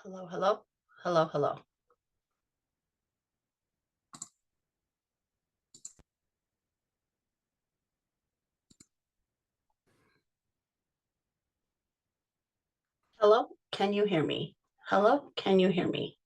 Hello, hello, hello, hello. Hello, can you hear me? Hello, can you hear me?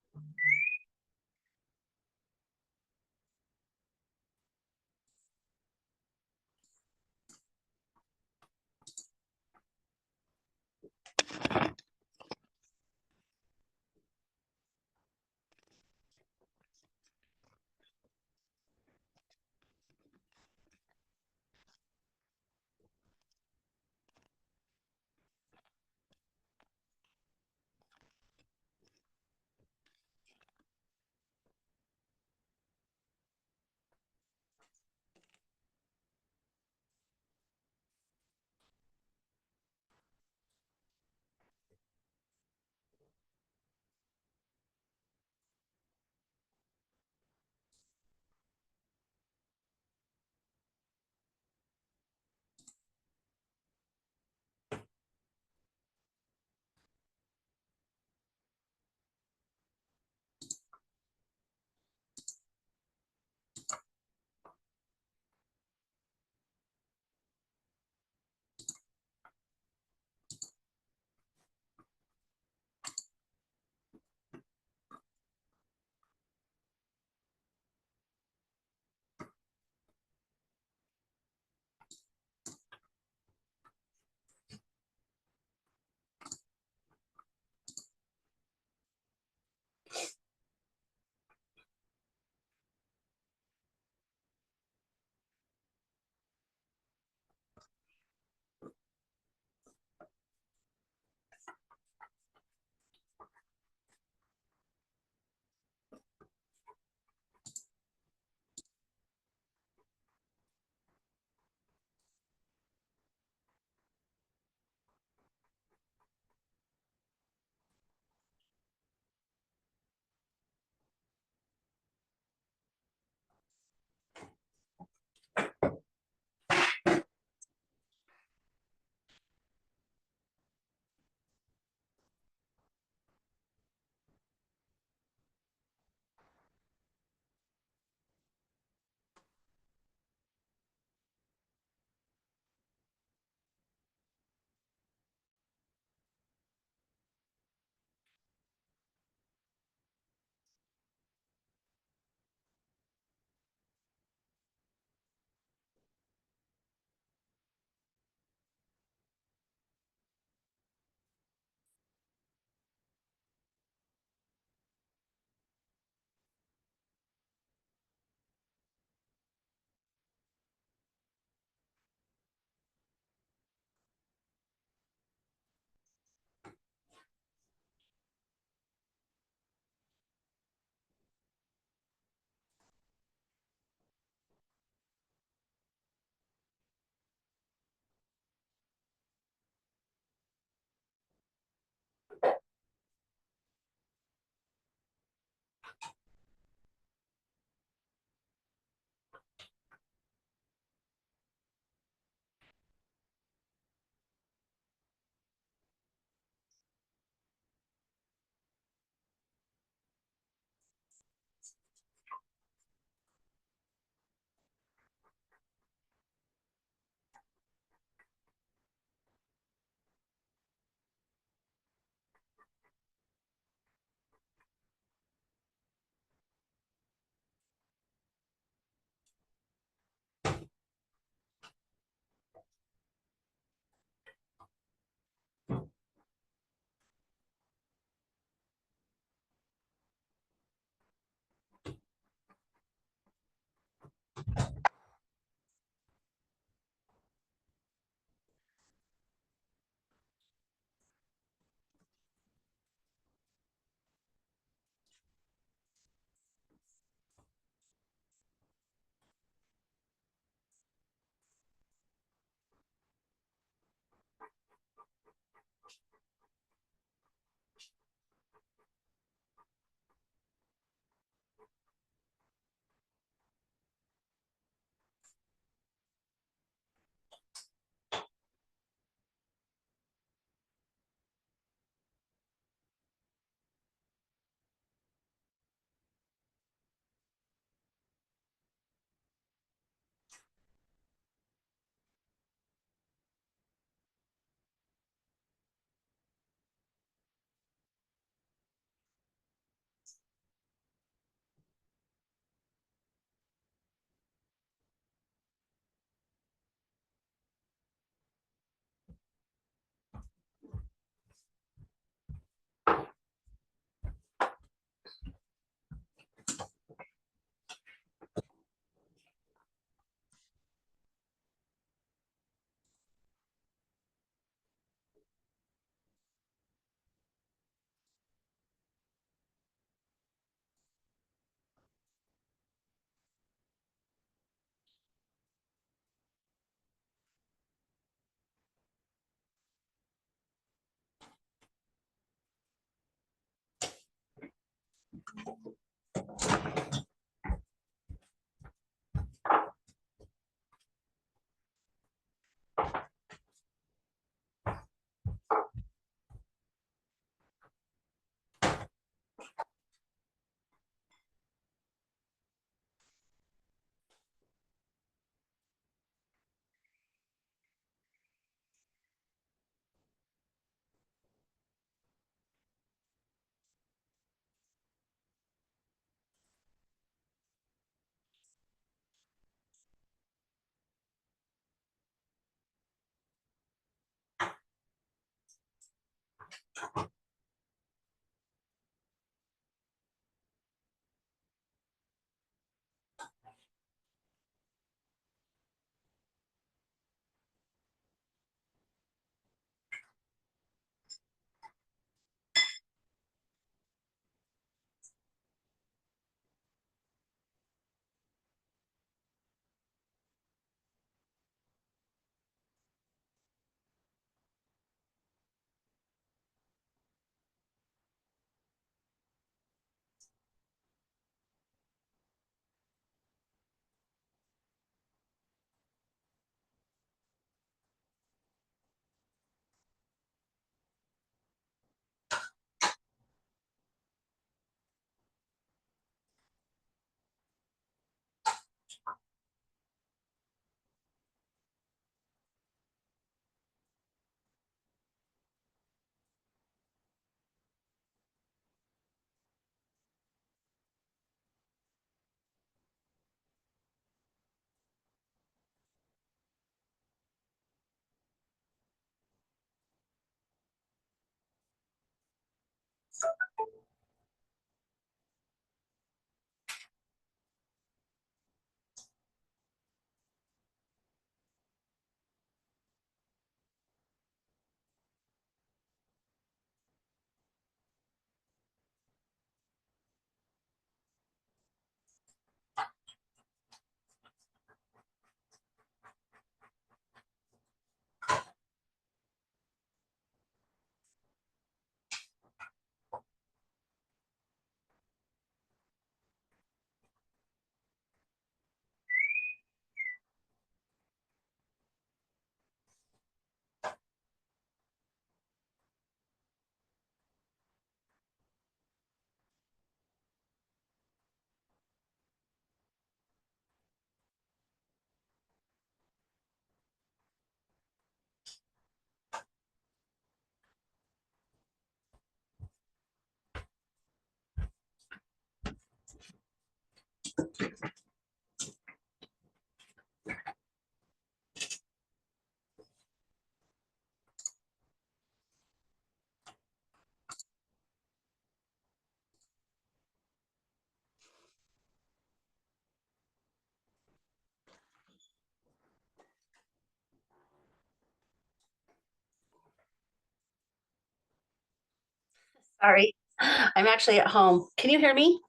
Sorry, I'm actually at home. Can you hear me?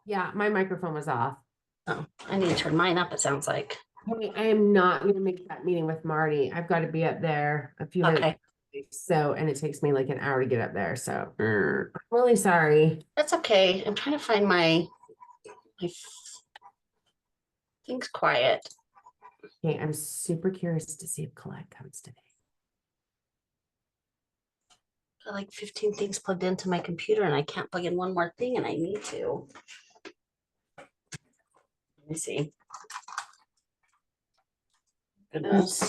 Yeah, my microphone was off. Oh, I need to turn mine up, it sounds like. Hey, I am not going to make that meeting with Marty. I've got to be up there a few minutes. Okay, So, and it takes me like an hour to get up there. So, I'm really sorry. that's okay. I'm trying to find my things quiet. Okay, I'm super curious to see if Colette comes today. Got like 15 things plugged into my computer and I can't plug in one more thing and I need to. Let me see. Goodness.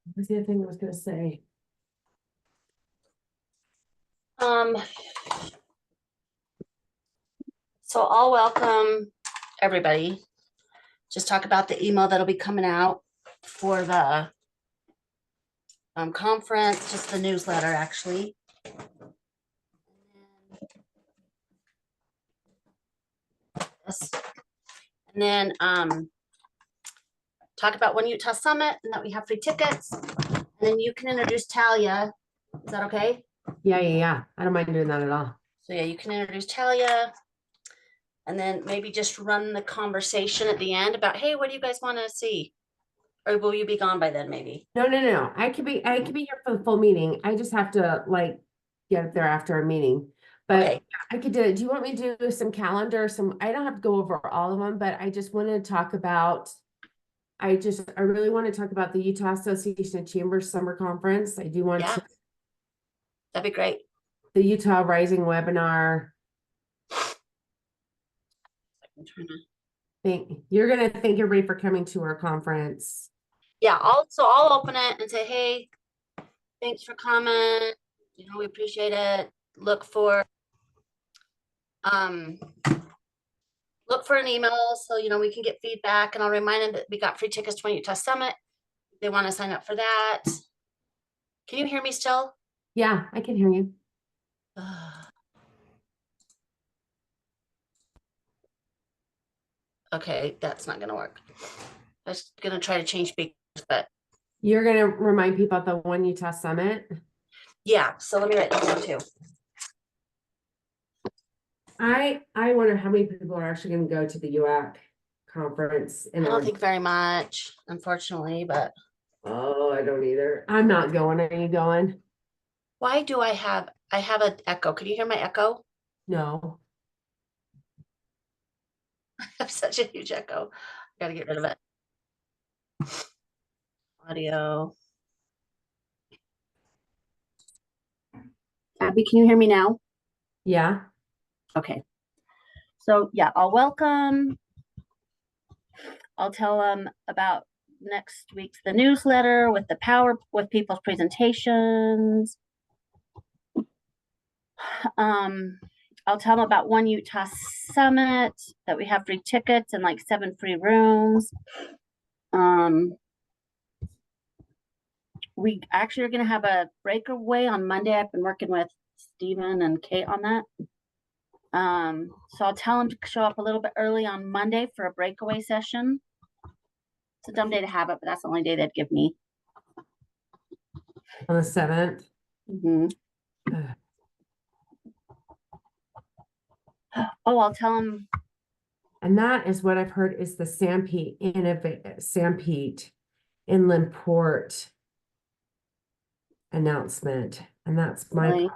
What was the other thing I was going to say? Um, so I'll welcome everybody. Just talk about the email that'll be coming out for the conference, just the newsletter actually. And then talk about One Utah Summit and that we have free tickets. And then you can introduce Talia. Is that okay? Yeah. I don't mind doing that at all. So yeah, you can introduce Talia. And then maybe just run the conversation at the end about, hey, what do you guys want to see? Or will you be gone by then, maybe? No. I could be here for the full meeting. I just have to like get up there after a meeting. But Okay. I could do it. Do you want me to do some calendar? I don't have to go over all of them, but I just want to talk about I really want to talk about the Utah Association of Chambers Summer Conference. I do want Yeah, to that'd be great. the Utah Rising webinar. I'm trying to... You're gonna thank everybody for coming to our conference. Yeah, I'll open it and say, hey, thanks for coming. You know, we appreciate it. Look for an email so you know we can get feedback, and I'll remind them that we got free tickets to Utah Summit. They want to sign up for that. Can you hear me still? Yeah, I can hear you. Okay, that's not gonna work. I was gonna try to change speakers, but You're gonna remind people at the One Utah Summit. yeah, so let me write that down too. I wonder how many people are actually gonna go to the UAC conference I in don't our, think very much, unfortunately, but oh, I don't either. I'm not going. Are you going? why do I have an echo. Can you hear my echo? No. I have such a huge echo. I gotta get rid of it. Audio. Abby, can you hear me now? Yeah. Okay. So yeah, I'll welcome. I'll tell them about next week's the newsletter with the power with people's presentations. Um, I'll tell them about One Utah Summit, that we have free tickets and like 7 free rooms. We actually are going to have a breakaway on Monday. I've been working with Stephen and Kate on that. So I'll tell them to show up a little bit early on Monday for a breakaway session. It's a dumb day to have it, but that's the only day they'd give me. On the 7th. Mm-hmm. Oh, I'll tell them. And that is what I've heard is the Sanpete Inland Port announcement. And that's my, Really?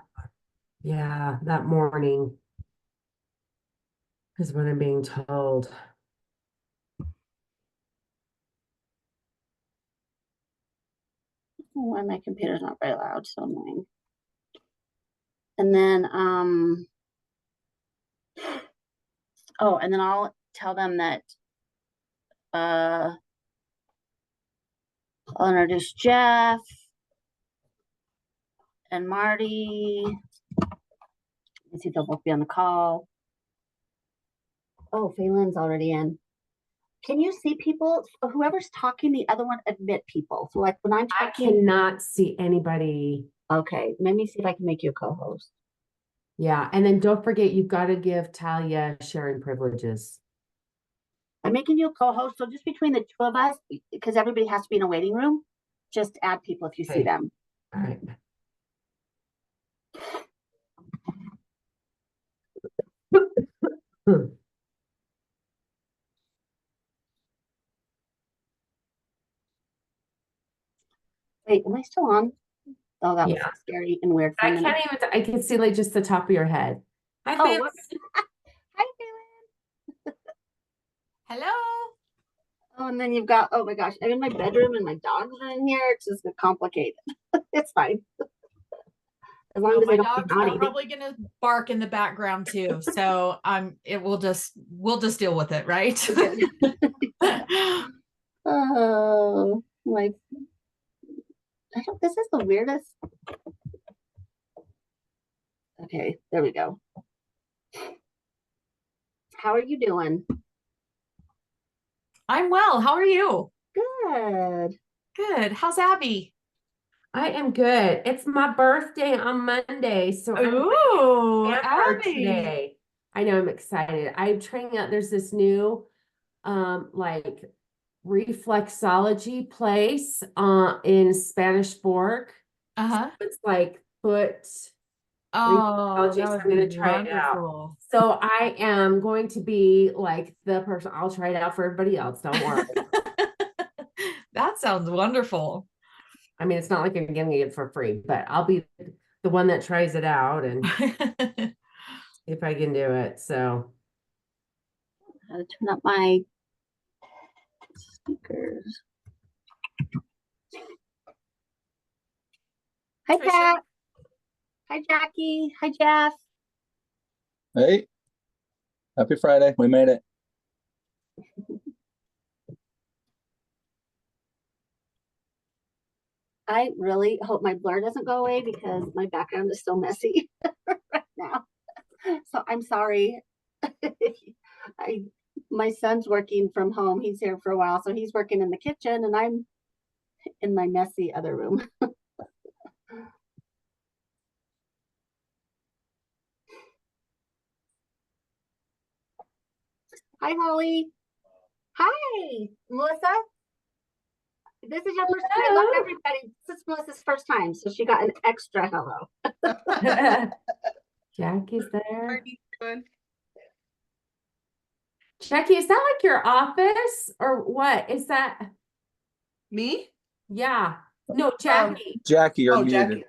yeah, that morning is what I'm being told. Why my computer's not very loud, so annoying. And then, oh, and then I'll tell them that, I'll introduce Jeff and Marty. Let's see if they'll both be on the call. Oh, Phelan's already in. Can you see people? Whoever's talking, the other one admit people. So like when I'm I talking, cannot see anybody. okay, let me see if I can make you a co-host. Yeah. And then don't forget, you've got to give Talia sharing privileges. I'm making you a co-host. So just between the two of us, because everybody has to be in a waiting room, just add people if you see Okay. them. All right. Wait, am I still on? Oh, that was Yeah. scary and weird for a I minute. can't even, I can see like just the top of your head. Hi, Oh, Pam. look. Hi, Phelan. Hello. Oh, and then you've got, oh my gosh, I'm in my bedroom and my dogs are in here. It's just complicated. It's fine. As long Well, as they my don't dogs be are naughty. probably gonna bark in the background too. So we'll just deal with it, right? Oh, my, I don't, this is the weirdest. Okay, there we go. How are you doing? I'm well. How are you? Good. Good. How's Abby? I am good. It's my birthday on Monday, so I'm Ooh, pampered Abby. today. I know I'm excited. I'm trying out, there's this new like reflexology place in Spanish Fork. Uh-huh. It's like foot Oh, reflexology, that so would I'm be gonna try it out. wonderful. So I am going to be like the person, I'll try it out for everybody else. Don't worry. That sounds wonderful. I mean, it's not like I'm getting it for free, but I'll be the one that tries it out and see if I can do it. So How to turn up my speakers. Hi, Trisha. Pat. Hi, Jackie. Hi, Jeff. Hey, happy Friday. We made it. I really hope my blur doesn't go away because my background is so messy right now. So I'm sorry. My son's working from home. He's here for a while, so he's working in the kitchen and I'm in my messy other room. Hi, Holly. Hi, Melissa. This is your first time. I love Hello. everybody. This is Melissa's first time, so she got an extra hello. Jackie's there. are you doing? Jackie, is that like your office or what? Is that? Me? Yeah. No, Jackie. Jackie, you're Oh, muted. Jackie.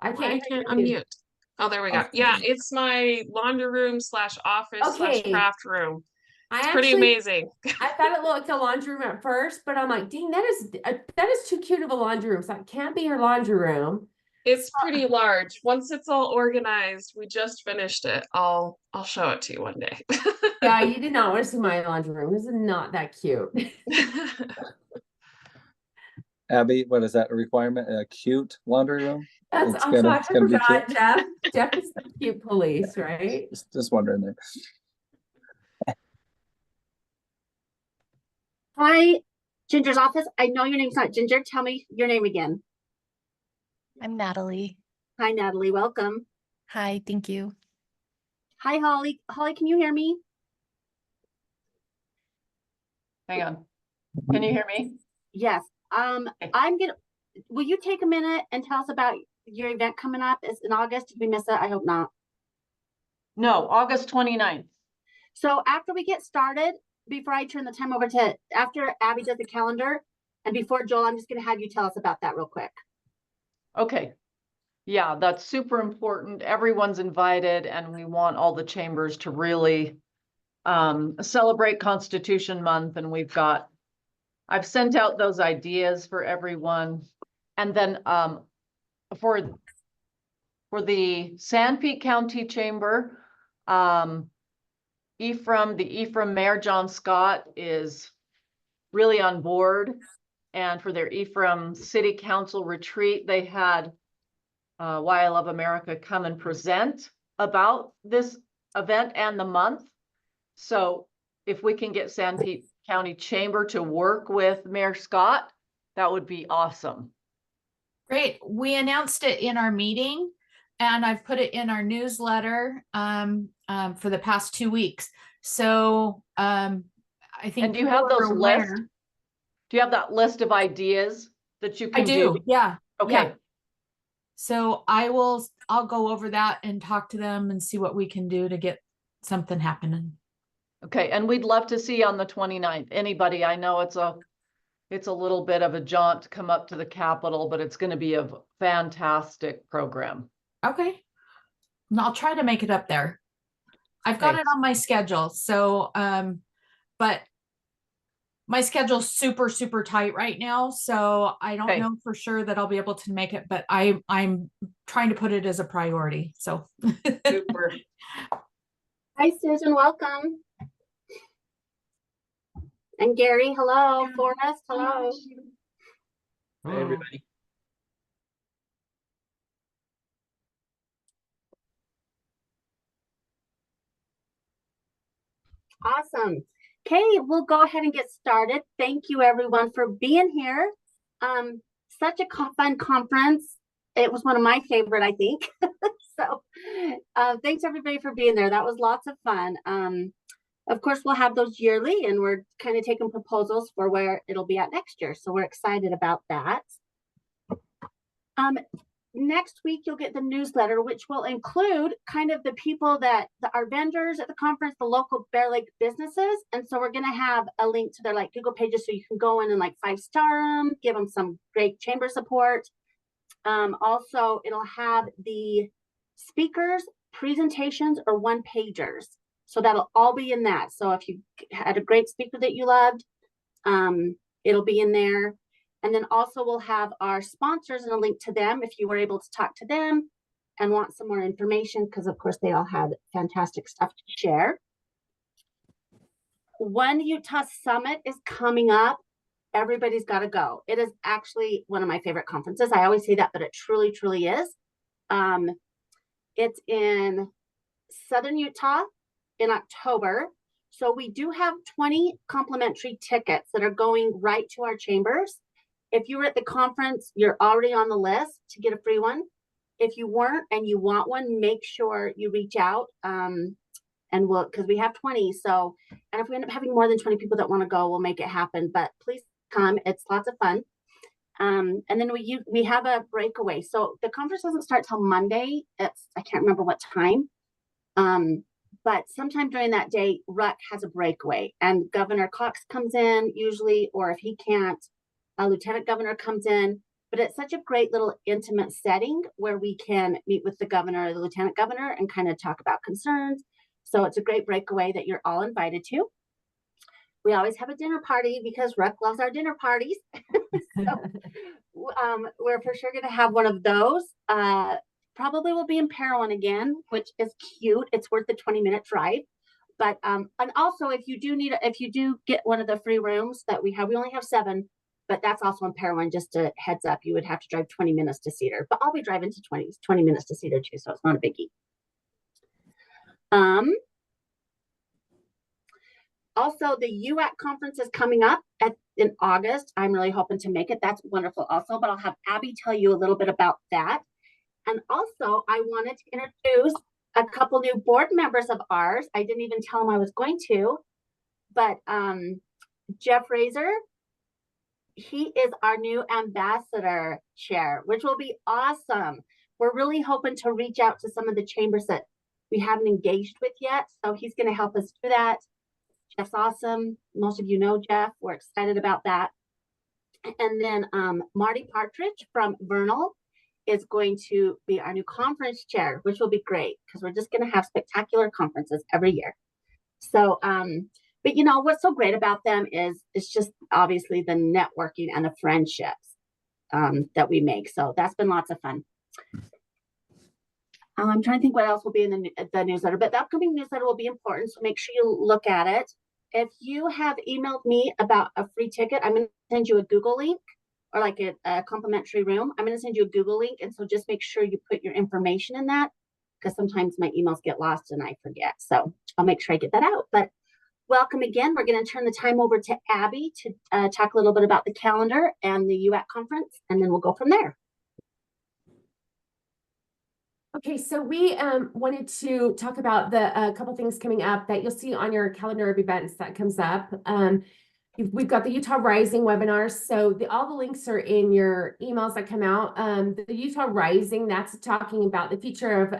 I I can't can't hear you. unmute. Oh, there we go. Okay. Yeah, it's my laundry room slash office slash Okay. craft room. I It's pretty actually, amazing. I thought it looked like a laundry room at first, but I'm like, dang, that is too cute of a laundry room. So it can't be your laundry room. It's pretty large. Once it's all organized, we just finished it. I'll show it to you one day. Yeah, you did not want to see my laundry room. This is not that cute. Abby, what is that, a requirement? A cute laundry room? That's It's also, gonna- I it's gonna be forgot, cute. Jeff. Jeff is the cute police, right? Just wondering there. Hi, Ginger's office. I know your name's not Ginger. Tell me your name again. I'm Natalie. Hi, Natalie. Welcome. Hi, thank you. Hi, Holly. Holly, can you hear me? Hang on. Can you hear me? Yes. Will you take a minute and tell us about your event coming up? It's in August. Did we miss it? I hope not. No, August 29th. So after we get started, before I turn the time over to, after Abby does the calendar, and before Joel, I'm just gonna have you tell us about that real quick. Okay. Yeah, that's super important. Everyone's invited and we want all the chambers to really celebrate Constitution Month, and I've sent out those ideas for everyone. And then for the Sanpete County Chamber, Ephraim Mayor John Scott is really on board. And for their Ephraim City Council retreat, they had Why I Love America come and present about this event and the month. So if we can get Sanpete County Chamber to work with Mayor Scott, that would be awesome. Great. We announced it in our meeting and I've put it in our newsletter for the past 2 weeks. So I think. And do you have people are those aware. lists? Do you have that list of ideas that you I can do. Yeah. Okay. Yeah. So I'll go over that and talk to them and see what we can do to get something happening. Okay. And we'd love to see you on the 29th. Anybody, I know it's a little bit of a jaunt to come up to the Capitol, but it's going to be a fantastic program. Okay. And I'll try to make it up there. I've got Okay. it on my schedule. So, but my schedule's super, super tight right now. So I don't Okay. know for sure that I'll be able to make it, but I'm trying to put it as a priority. So. Super. Hi, Susan. Welcome. And Gary, hello. Forrest, hello. Hi, everybody. Awesome. Okay, we'll go ahead and get started. Thank you everyone for being here. Such a fun conference. It was one of my favorite, I think. So thanks everybody for being there. That was lots of fun. Of course, we'll have those yearly and we're kind of taking proposals for where it'll be at next year. So we're excited about that. Next week, you'll get the newsletter, which will include kind of the people that are vendors at the conference, the local Bear Lake businesses. And so we're going to have a link to their like Google pages so you can go in and like 5-star them, give them some great chamber support. Also, it'll have the speakers, presentations, or one-pagers. So that'll all be in that. So if you had a great speaker that you loved, it'll be in there. And then also we'll have our sponsors and a link to them if you were able to talk to them and want some more information, because of course they all had fantastic stuff to share. One Utah Summit is coming up. Everybody's got to go. It is actually one of my favorite conferences. I always say that, but it truly, truly is. It's in Southern Utah in October. So we do have 20 complimentary tickets that are going right to our chambers. If you were at the conference, you're already on the list to get a free one. If you weren't and you want one, make sure you reach out and and we'll, because we have 20. So, and if we end up having more than 20 people that want to go, we'll make it happen. But please come. It's lots of fun. And then we have a breakaway. So the conference doesn't start till Monday. I can't remember what time. But sometime during that day, RUCC has a breakaway, and Governor Cox comes in usually, or if he can't, a lieutenant governor comes in. But it's such a great little intimate setting where we can meet with the governor or the lieutenant governor and kind of talk about concerns. So it's a great breakaway that you're all invited to. We always have a dinner party because RUCC loves our dinner parties. So we're for sure going to have one of those. Probably will be in Parowan again, which is cute. It's worth the 20-minute drive. But and also if you do get one of the free rooms that we only have 7, but that's also in Parowan. Just a heads up, you would have to drive 20 minutes to Cedar, but I'll be driving to 20 minutes to Cedar too, so it's not a biggie. Also, the UAC conference is coming up in August. I'm really hoping to make it. That's wonderful also, but I'll have Abby tell you a little bit about that. And also, I wanted to introduce a couple new board members of ours. I didn't even tell them I was going to, but Jeff Razor, he is our new ambassador chair, which will be awesome. We're really hoping to reach out to some of the chambers that we haven't engaged with yet. So he's going to help us do that. Jeff's awesome. Most of you know Jeff. We're excited about that. And then Marty Partridge from Vernal is going to be our new conference chair, which will be great because we're just going to have spectacular conferences every year. So, but you know, what's so great about them is it's just obviously the networking and the friendships that we make. So that's been lots of fun. I'm trying to think what else will be in the newsletter, but the upcoming newsletter will be important. So make sure you look at it. If you have emailed me about a free ticket, I'm going to send you a Google link or like a complimentary room. I'm going to send you a Google link. And so just make sure you put your information in that because sometimes my emails get lost and I forget. So I'll make sure I get that out. But welcome again. We're going to turn the time over to Abby to talk a little bit about the calendar and the UAC conference, and then we'll go from there. Okay, so we wanted to talk about the couple things coming up that you'll see on your calendar of events that comes up. We've got the Utah Rising webinars, so all the links are in your emails that come out. The Utah Rising, that's talking about the future of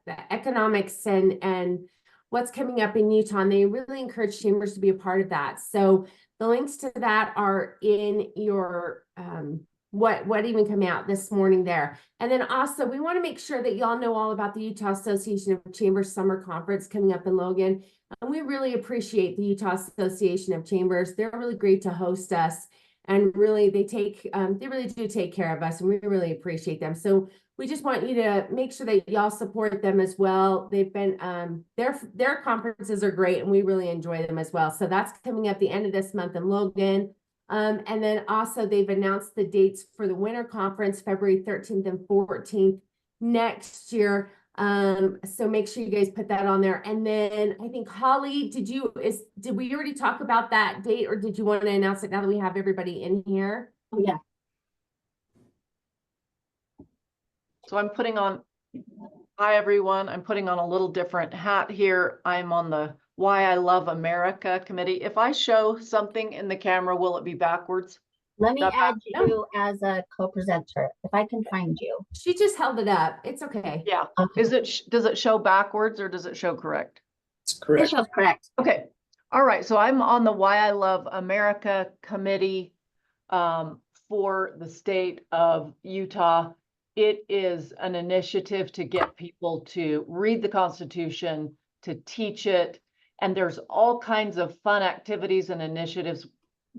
the economics and what's coming up in Utah, and they really encourage chambers to be a part of that. So the links to that are in your what even came out this morning there. And then also we want to make sure that y'all know all about the Utah Association of Chambers Summer Conference coming up in Logan. And we really appreciate the Utah Association of Chambers. They're really great to host us, and really they really do take care of us, and we really appreciate them. So we just want you to make sure that y'all support them as well. They've been their conferences are great, and we really enjoy them as well. So that's coming up the end of this month in Logan. And then also they've announced the dates for the winter conference, February 13th and 14th next year. So make sure you guys put that on there. And then I think Holly, did we already talk about that date, or did you want to announce it now that we have everybody in here? Oh yeah. So I'm putting on, hi everyone, I'm putting on a little different hat here. I'm on the Why I Love America committee. If I show something in the camera, will it be backwards? Let me add you as a co-presenter if I can find you. She just held it up. It's okay. Yeah. Okay. Does it show backwards or does it show correct? It's correct. It shows correct. Okay. All right. So I'm on the Why I Love America committee for the state of Utah. It is an initiative to get people to read the Constitution, to teach it, and there's all kinds of fun activities and initiatives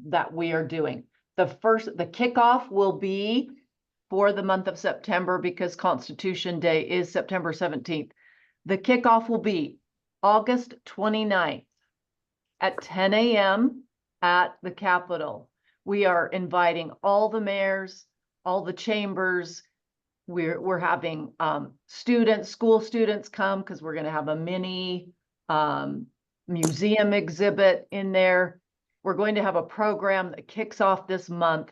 that we are doing. The kickoff will be for the month of September because Constitution Day is September 17th. The kickoff will be August 29th at 10 a.m. at the Capitol. We are inviting all the mayors, all the chambers. We're having school students come because we're going to have a mini museum exhibit in there. We're going to have a program that kicks off this month.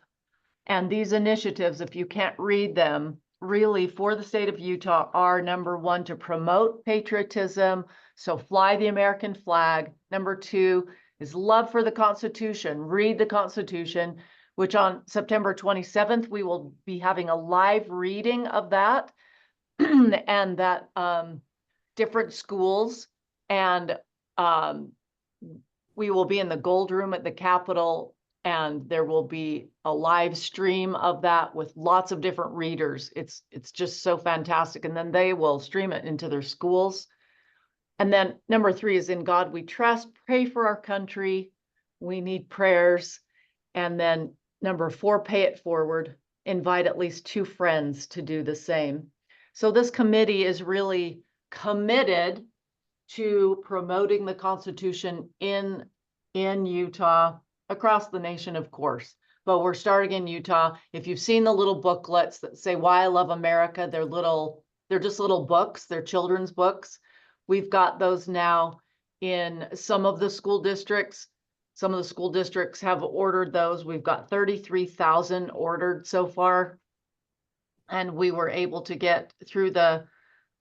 And these initiatives, if you can't read them, really for the state of Utah are number one, to promote patriotism. So fly the American flag. Number two is love for the Constitution. Read the Constitution, which on September 27th, we will be having a live reading of that and that different schools and we will be in the Gold Room at the Capitol, and there will be a live stream of that with lots of different readers. It's just so fantastic. And then they will stream it into their schools. And then number three is in God we trust. Pray for our country. We need prayers. And then number four, pay it forward. Invite at least 2 friends to do the same. So this committee is really committed to promoting the Constitution in Utah, across the nation, of course. But we're starting in Utah. If you've seen the little booklets that say "Why I Love America," they're just little books. They're children's books. We've got those now in some of the school districts. Some of the school districts have ordered those. We've got 33,000 ordered so far. And we were able to get through the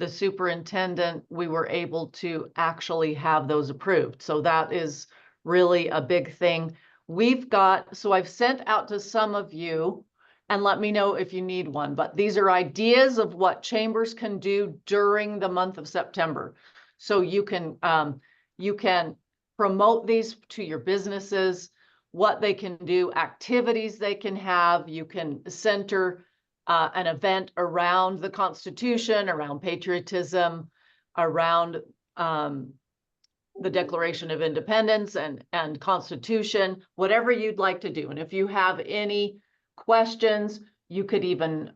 superintendent, we were able to actually have those approved. So that is really a big thing. So I've sent out to some of you, and let me know if you need one, but these are ideas of what chambers can do during the month of September. So you can promote these to your businesses, what they can do, activities they can have. You can center an event around the Constitution, around patriotism, around the Declaration of Independence and Constitution, whatever you'd like to do. And if you have any questions, you could even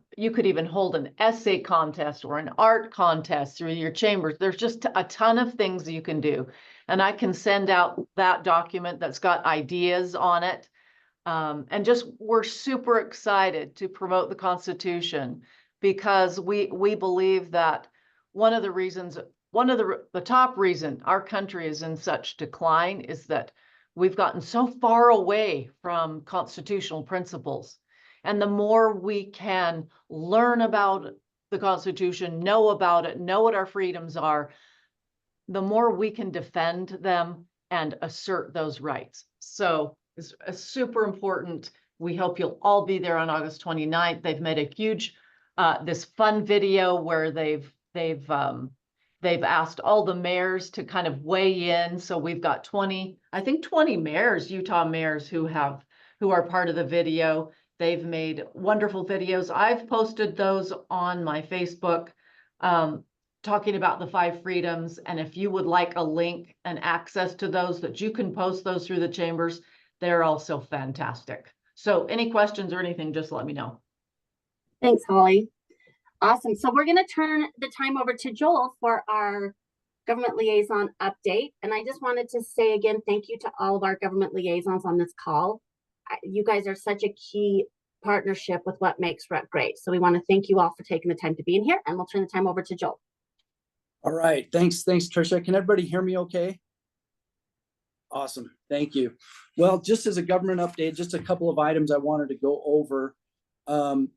hold an essay contest or an art contest through your chambers. There's just a ton of things you can do. And I can send out that document that's got ideas on it. And just we're super excited to promote the Constitution because we believe that one of the top reason our country is in such decline is that we've gotten so far away from constitutional principles. And the more we can learn about the Constitution, know about it, know what our freedoms are, the more we can defend them and assert those rights. So it's super important. We hope you'll all be there on August 29th. They've made a huge, this fun video where they've asked all the mayors to kind of weigh in. So we've got 20 mayors, Utah mayors who are part of the video. They've made wonderful videos. I've posted those on my Facebook, talking about the 5 freedoms. And if you would like a link and access to those, that you can post those through the chambers, they're also fantastic. So any questions or anything, just let me know. Thanks, Holly. Awesome. So we're going to turn the time over to Joel for our government liaison update. And I just wanted to say again, thank you to all of our government liaisons on this call. You guys are such a key partnership with what makes RUCC great. So we want to thank you all for taking the time to be in here, and we'll turn the time over to Joel. All right. Thanks, Tricia. Can everybody hear me okay? Awesome. Thank you. Well, just as a government update, just a couple of items I wanted to go over.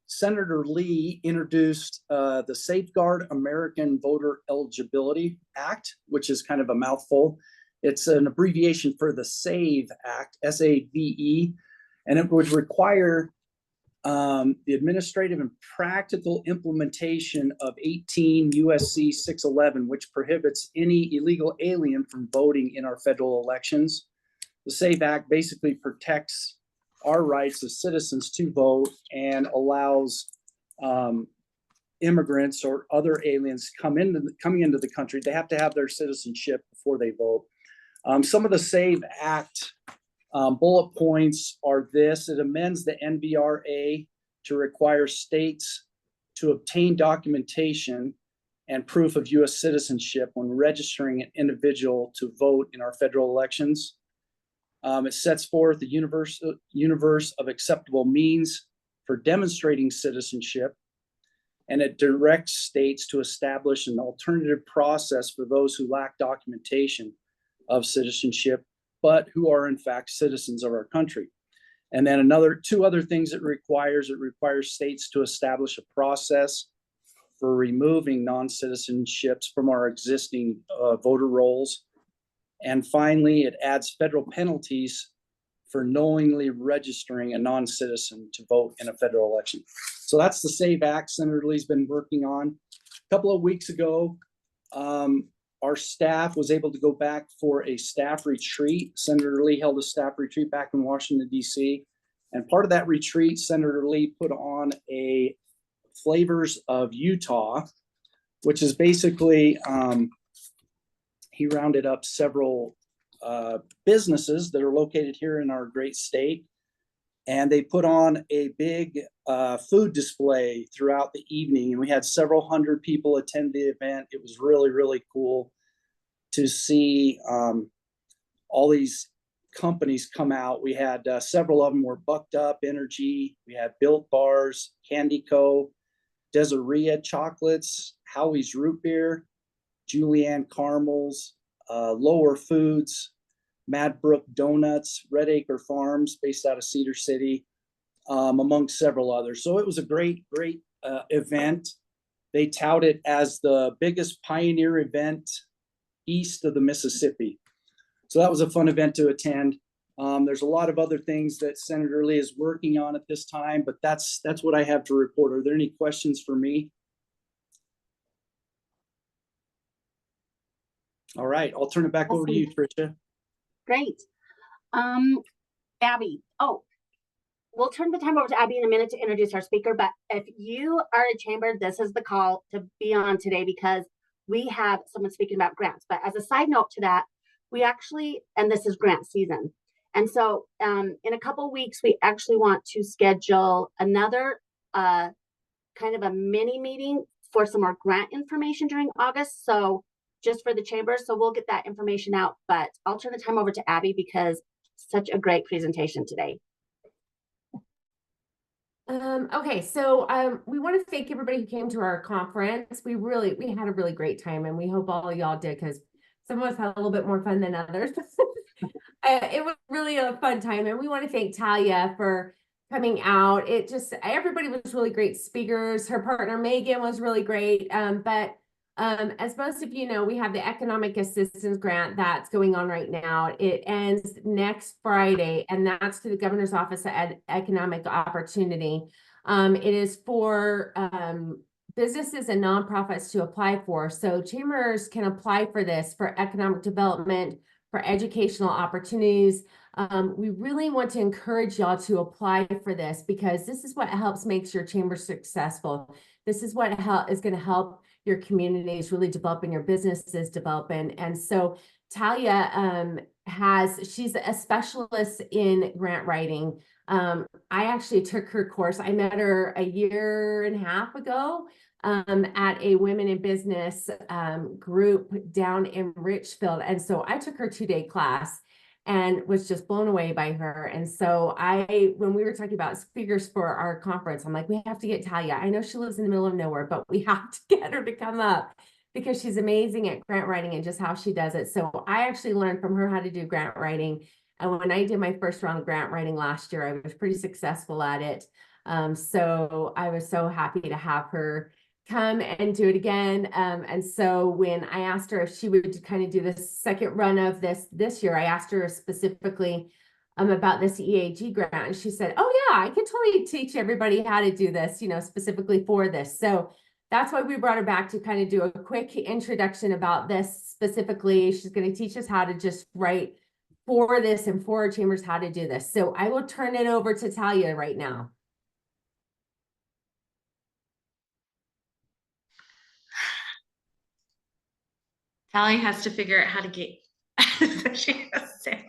Senator Lee introduced the Safeguard American Voter Eligibility Act, which is kind of a mouthful. It's an abbreviation for the SAVE Act, S-A-V-E, and it would require the administrative and practical implementation of 18 USC 611, which prohibits any illegal alien from voting in our federal elections. The SAVE Act basically protects our rights as citizens to vote and allows immigrants or other aliens coming into the country. They have to have their citizenship before they vote. Some of the SAVE Act bullet points are this: it amends the NVRA to require states to obtain documentation and proof of U.S. citizenship when registering an individual to vote in our federal elections. It sets forth the universe of acceptable means for demonstrating citizenship, and it directs states to establish an alternative process for those who lack documentation of citizenship, but who are in fact citizens of our country. And then two other things it requires states to establish a process for removing non-citizenships from our existing voter rolls. And finally, it adds federal penalties for knowingly registering a non-citizen to vote in a federal election. So that's the SAVE Act Senator Lee's been working on. A couple of weeks ago, our staff was able to go back for a staff retreat. Senator Lee held a staff retreat back in Washington, D.C. And part of that retreat, Senator Lee put on a Flavors of Utah, which is basically, he rounded up several businesses that are located here in our great state. And they put on a big food display throughout the evening. And we had several hundred people attend the event. It was really, really cool to see all these companies come out. We had several of them were Bucked Up Energy. We had Built Bars, Candy Co., Desiree Chocolates, Howie's Root Beer, Julianne Caramels, Lower Foods, Madbrook Donuts, Red Acre Farms, based out of Cedar City, among several others. So it was a great event. They tout it as the biggest pioneer event east of the Mississippi. So that was a fun event to attend. There's a lot of other things that Senator Lee is working on at this time, but that's what I have to report. Are there any questions for me? All right, I'll turn it back over to you, Tricia. Great. Abby, we'll turn the time over to Abby in a minute to introduce our speaker, but if you are a chamber, this is the call to be on today because we have someone speaking about grants. But as a side note to that, we actually, and this is grant season. And so in a couple of weeks, we actually want to schedule another kind of a mini meeting for some more grant information during August. So just for the chamber. So we'll get that information out, but I'll turn the time over to Abby because such a great presentation today. Okay, so we want to thank everybody who came to our conference. We had a really great time, and we hope all of y'all did because some of us had a little bit more fun than others. It was really a fun time, and we want to thank Talia for coming out. Everybody was really great speakers. Her partner Megan was really great, but as most of you know, we have the economic assistance grant that's going on right now. It ends next Friday, and that's through the Governor's Office of Economic Opportunity. It is for businesses and nonprofits to apply for. So chambers can apply for this for economic development, for educational opportunities. We really want to encourage y'all to apply for this because this is what helps makes your chamber successful. This is what is going to help your communities really develop and your businesses developing. And so Talia she's a specialist in grant writing. I actually took her course. I met her a year and a half ago at a women in business group down in Richfield. And so I took her 2-day class and was just blown away by her. And so when we were talking about speakers for our conference, I'm like, we have to get Talia. I know she lives in the middle of nowhere, but we have to get her to come up because she's amazing at grant writing and just how she does it. So I actually learned from her how to do grant writing. And when I did my first round of grant writing last year, I was pretty successful at it. So I was so happy to have her come and do it again. And so when I asked her if she would kind of do the second run of this year, I asked her specifically about this EAG grant. And she said, oh yeah, I can totally teach everybody how to do this, specifically for this. So that's why we brought her back to kind of do a quick introduction about this specifically. She's going to teach us how to just write for this and for our chambers how to do this. So I will turn it over to Talia right now. Talia has to figure out how to get so she has sound.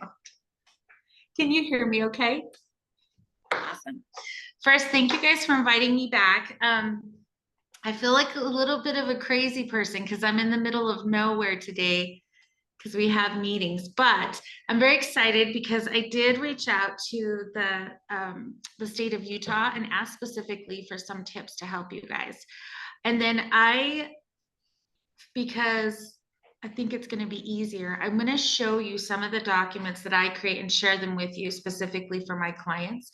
Can you hear me okay? Awesome. First, thank you guys for inviting me back. I feel like a little bit of a crazy person because I'm in the middle of nowhere today because we have meetings, but I'm very excited because I did reach out to the state of Utah and ask specifically for some tips to help you guys. And then because I think it's going to be easier. I'm going to show you some of the documents that I create and share them with you specifically for my clients,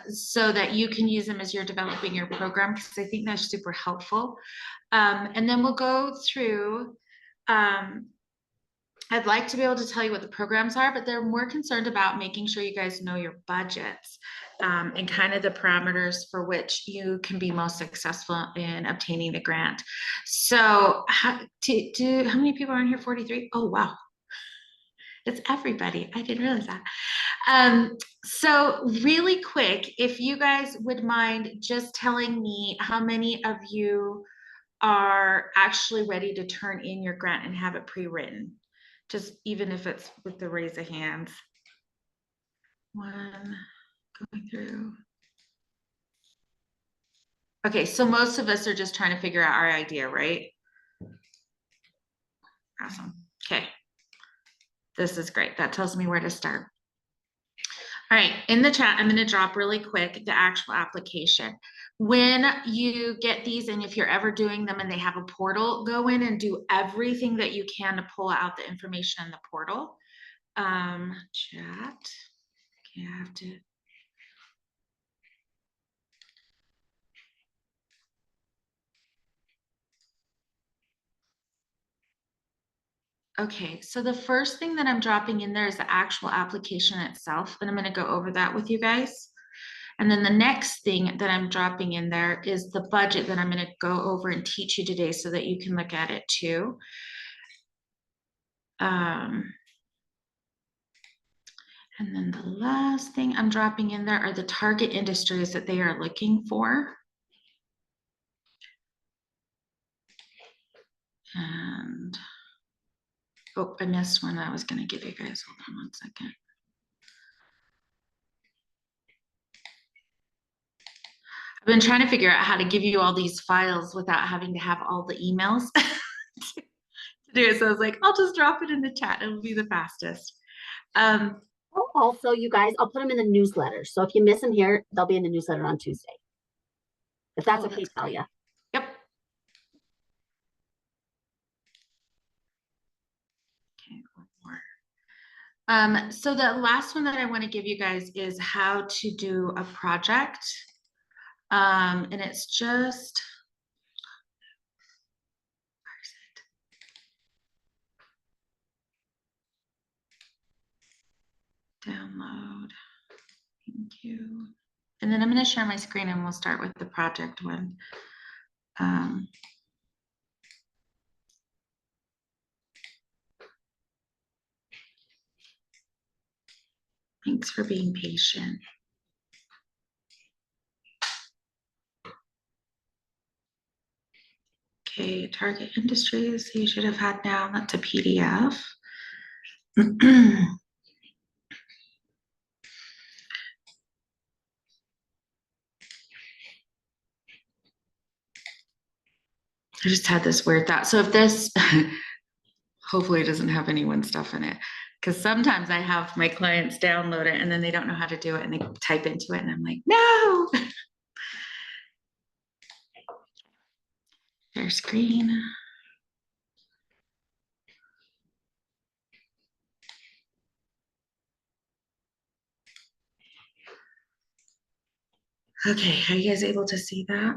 so that you can use them as you're developing your program, because I think that's super helpful. And then we'll go through, I'd like to be able to tell you what the programs are, but they're more concerned about making sure you guys know your budgets, and kind of the parameters for which you can be most successful in obtaining the grant. So how many people are in here? 43? Oh, wow. It's everybody. I didn't realize that. So really quick, if you guys would mind just telling me how many of you are actually ready to turn in your grant and have it pre-written. Just even if it's with the raise of hands. One, going through. Okay, so most of us are just trying to figure out our idea, right? Awesome. Okay. This is great. That tells me where to start. All right, in the chat, I'm going to drop really quick the actual application. When you get these, and if you're ever doing them and they have a portal, go in and do everything that you can to pull out the information in the portal. Chat. Okay, I have to. Okay, so the first thing that I'm dropping in there is the actual application itself, and I'm going to go over that with you guys. And then the next thing that I'm dropping in there is the budget that I'm going to go over and teach you today so that you can look at it too. And then the last thing I'm dropping in there are the target industries that they are looking for. And, oh, I missed one that I was going to give you guys. Hold on one second. I've been trying to figure out how to give you all these files without having to have all the emails to do it. So I was like, I'll just drop it in the chat. It'll be the fastest. Also, you guys, I'll put them in the newsletter. So if you miss them here, they'll be in the newsletter on Tuesday. If that's okay, Talia. Yep. Okay, one more. So the last one that I want to give you guys is how to do a project. And it's just, where is it? Download. Thank you. And then I'm going to share my screen and we'll start with the project one. Thanks for being patient. Okay, target industries, you should have had now, that's a PDF. I just had this weird thought. So if this, hopefully it doesn't have anyone's stuff in it, because sometimes I have my clients download it and then they don't know how to do it and they type into it and I'm like, no. Share screen. Okay, are you guys able to see that?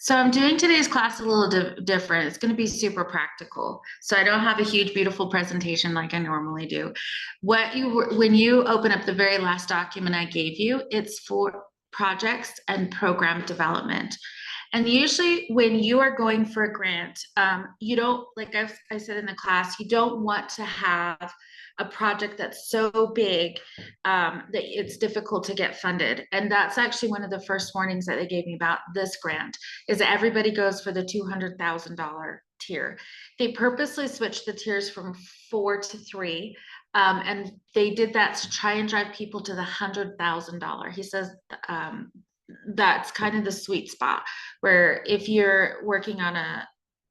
So I'm doing today's class a little different. It's going to be super practical. So I don't have a huge, beautiful presentation like I normally do. When you open up the very last document I gave you, it's for projects and program development. And usually when you are going for a grant, you don't, like I said in the class, you don't want to have a project that's so big that it's difficult to get funded. And that's actually one of the first warnings that they gave me about this grant, is that everybody goes for the $200,000 tier. They purposely switched the tiers from 4 to 3. And they did that to try and drive people to the $100,000. He says that's kind of the sweet spot, where if you're working on a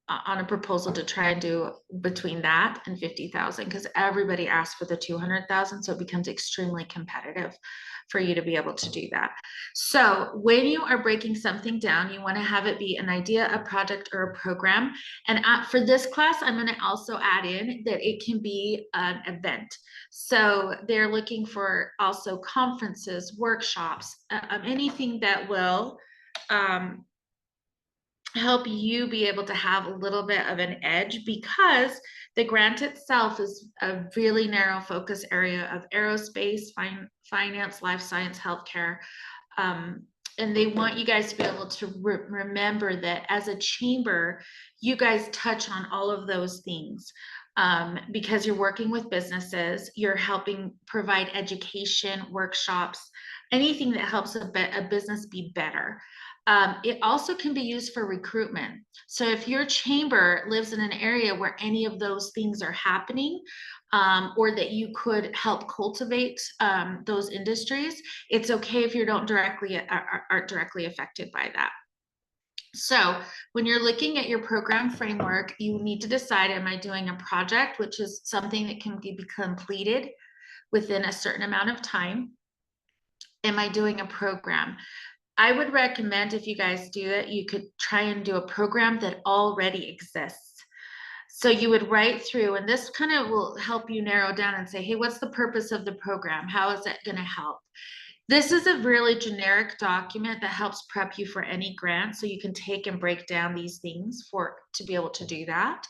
on a proposal to try and do between that and 50,000, because everybody asked for the 200,000, so it becomes extremely competitive for you to be able to do that. So when you are breaking something down, you want to have it be an idea, a project, or a program. And for this class, I'm going to also add in that it can be an event. So they're looking for also conferences, workshops, anything that will help you be able to have a little bit of an edge, because the grant itself is a really narrow focus area of aerospace, finance, life science, healthcare. And they want you guys to be able to remember that as a chamber, you guys touch on all of those things. Because you're working with businesses, you're helping provide education, workshops, anything that helps a business be better. It also can be used for recruitment. So if your chamber lives in an area where any of those things are happening, or that you could help cultivate those industries, it's okay if you don't aren't directly affected by that. So when you're looking at your program framework, you need to decide, am I doing a project, which is something that can be completed within a certain amount of time? Am I doing a program? I would recommend, if you guys do it, you could try and do a program that already exists. So you would write through, and this kind of will help you narrow down and say, hey, what's the purpose of the program? How is it going to help? This is a really generic document that helps prep you for any grant. So you can take and break down these things to be able to do that.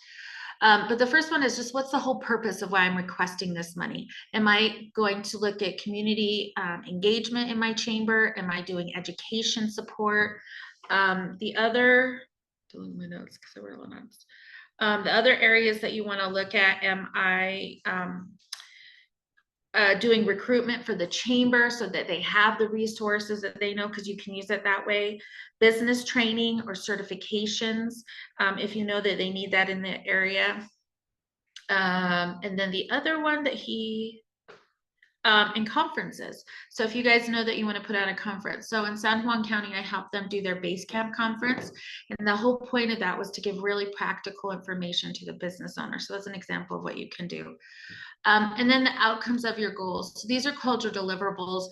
But the first one is just, what's the whole purpose of why I'm requesting this money? Am I going to look at community engagement in my chamber? Am I doing education support? The other, doing my notes because I were a little notes. The other areas that you want to look at, am I doing recruitment for the chamber so that they have the resources that they know, because you can use it that way. Business training or certifications, if you know that they need that in the area. And then the other one that in conferences. So if you guys know that you want to put out a conference. So in San Juan County, I helped them do their base camp conference. And the whole point of that was to give really practical information to the business owner. So that's an example of what you can do. And then the outcomes of your goals. So these are called your deliverables.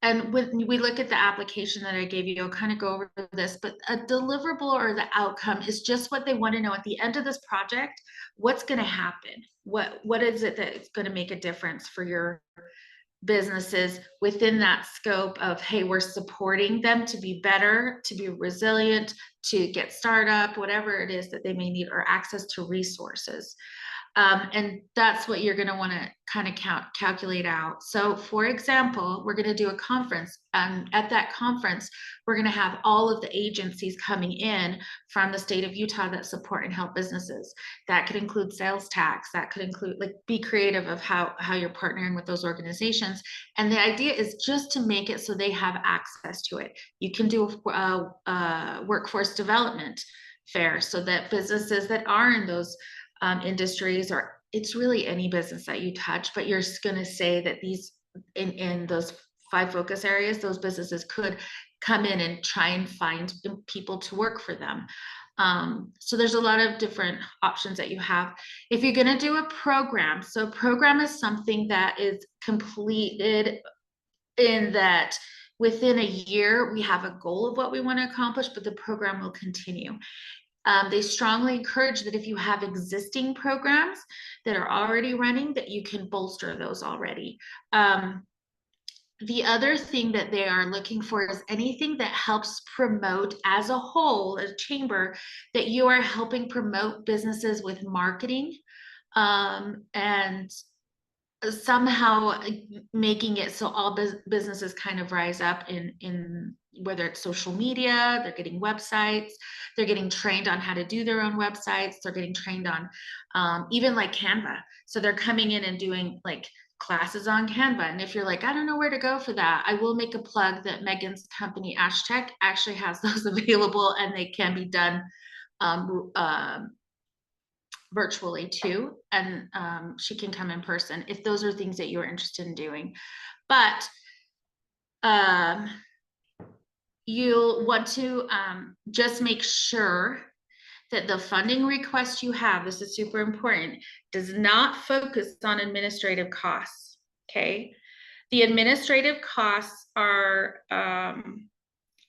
And when we look at the application that I gave you, I'll kind of go over this, but a deliverable or the outcome is just what they want to know at the end of this project. What's going to happen? What is it that's going to make a difference for your businesses within that scope of, hey, we're supporting them to be better, to be resilient, to get startup, whatever it is that they may need, or access to resources. And that's what you're going to want to kind of calculate out. So for example, we're going to do a conference. At that conference, we're going to have all of the agencies coming in from the state of Utah that support and help businesses. That could include sales tax. That could include, like, be creative of how you're partnering with those organizations. And the idea is just to make it so they have access to it. You can do a workforce development fair so that businesses that are in those industries, or it's really any business that you touch, but you're going to say that these in those 5 focus areas, those businesses could come in and try and find people to work for them. So there's a lot of different options that you have. If you're going to do a program, so program is something that is completed in that within a year, we have a goal of what we want to accomplish, but the program will continue. They strongly encourage that if you have existing programs that are already running, that you can bolster those already. The other thing that they are looking for is anything that helps promote as a whole, a chamber, that you are helping promote businesses with marketing, and somehow making it so all businesses kind of rise up in whether it's social media, they're getting websites, they're getting trained on how to do their own websites, they're getting trained on even like Canva. So they're coming in and doing like classes on Canva. And if you're like, I don't know where to go for that, I will make a plug that Megan's company, Ashtech, actually has those available, and they can be done virtually too, and she can come in person if those are things that you're interested in doing. But you'll want to just make sure that the funding request you have, this is super important, does not focus on administrative costs, okay? The administrative costs are, I'm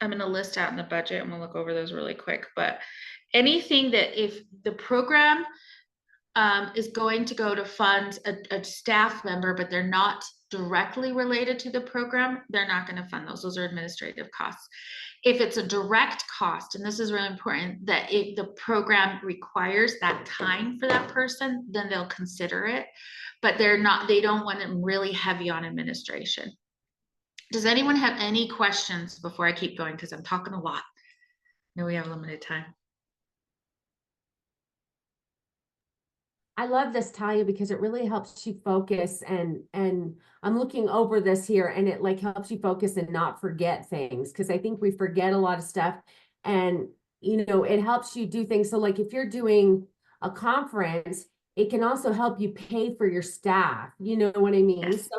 gonna list out in the budget, I'm gonna look over those really quick, but anything that if the program is going to go to fund a staff member, but they're not directly related to the program, they're not going to fund those. Those are administrative costs. If it's a direct cost, and this is really important, that if the program requires that time for that person, then they'll consider it, but they don't want them really heavy on administration. Does anyone have any questions before I keep going? Because I'm talking a lot. I know we have limited time. I love this, Talia, because it really helps you focus, and I'm looking over this here, and it like helps you focus and not forget things, because I think we forget a lot of stuff, and you know, it helps you do things. So like if you're doing a conference, it can also help you pay for your staff, you know what I mean? Yes.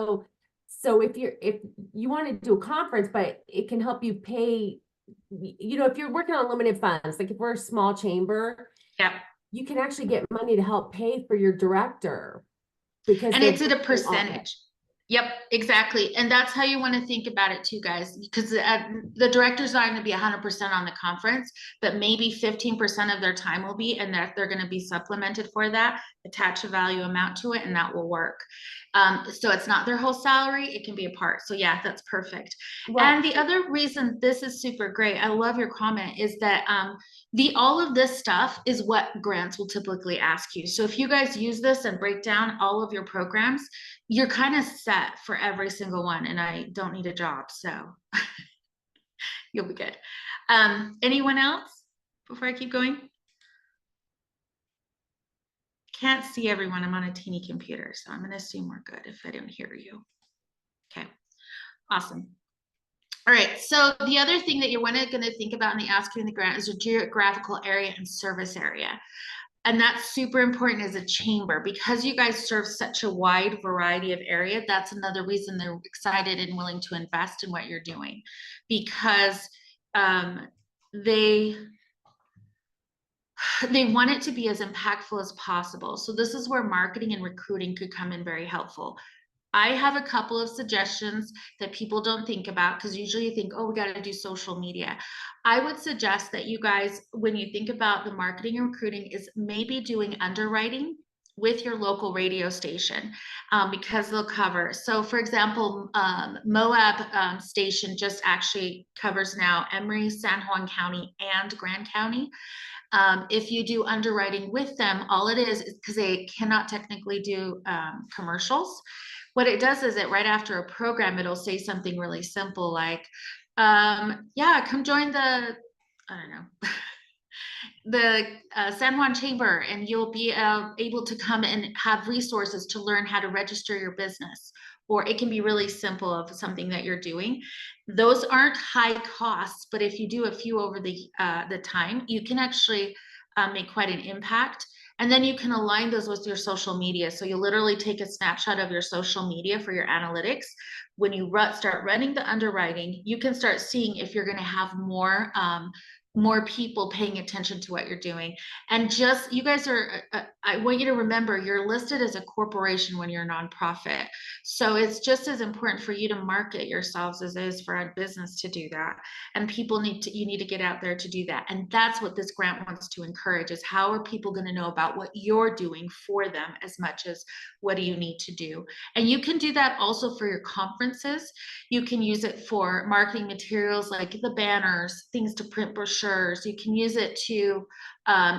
So if you want to do a conference, but it can help you pay, you know, if you're working on limited funds, like if we're a small chamber, Yep. you can actually get money to help pay for your director, because And they're it's at a doing all that. percentage. Yep, exactly. And that's how you want to think about it too, guys, because the director's not going to be 100% on the conference, but maybe 15% of their time will be, and that they're going to be supplemented for that, attach a value amount to it, and that will work. So it's not their whole salary, it can be a part. So yeah, that's perfect. Well, And the other reason this is super great, I love your comment, is that all of this stuff is what grants will typically ask you. So if you guys use this and break down all of your programs, you're kind of set for every single one, and I don't need a job, so you'll be good. Anyone else before I keep going? Can't see everyone. I'm on a teeny computer, so I'm going to assume we're good if I don't hear you. Okay, awesome. All right, so the other thing that you're going to think about in the asking the grant is your geographical area and service area. And that's super important as a chamber, because you guys serve such a wide variety of area. That's another reason they're excited and willing to invest in what you're doing, because they want it to be as impactful as possible. So this is where marketing and recruiting could come in very helpful. I have a couple of suggestions that people don't think about, because usually you think, oh, we got to do social media. I would suggest that you guys, when you think about the marketing and recruiting, is maybe doing underwriting with your local radio station, because they'll cover. So for example, Moab station just actually covers now Emory, San Juan County, and Grand County. If you do underwriting with them, all it is because they cannot technically do commercials. What it does is that right after a program, it'll say something really simple like, yeah, come join the, I don't know, the San Juan Chamber, and you'll be able to come and have resources to learn how to register your business. Or it can be really simple of something that you're doing. Those aren't high costs, but if you do a few over the time, you can actually make quite an impact. And then you can align those with your social media. So you literally take a snapshot of your social media for your analytics. When you start running the underwriting, you can start seeing if you're going to have more people paying attention to what you're doing. And just, you guys are, I want you to remember, you're listed as a corporation when you're a nonprofit. So it's just as important for you to market yourselves as it is for a business to do that. And people you need to get out there to do that. And that's what this grant wants to encourage, is how are people going to know about what you're doing for them as much as what do you need to do. And you can do that also for your conferences. You can use it for marketing materials like the banners, things to print brochures. You can use it to,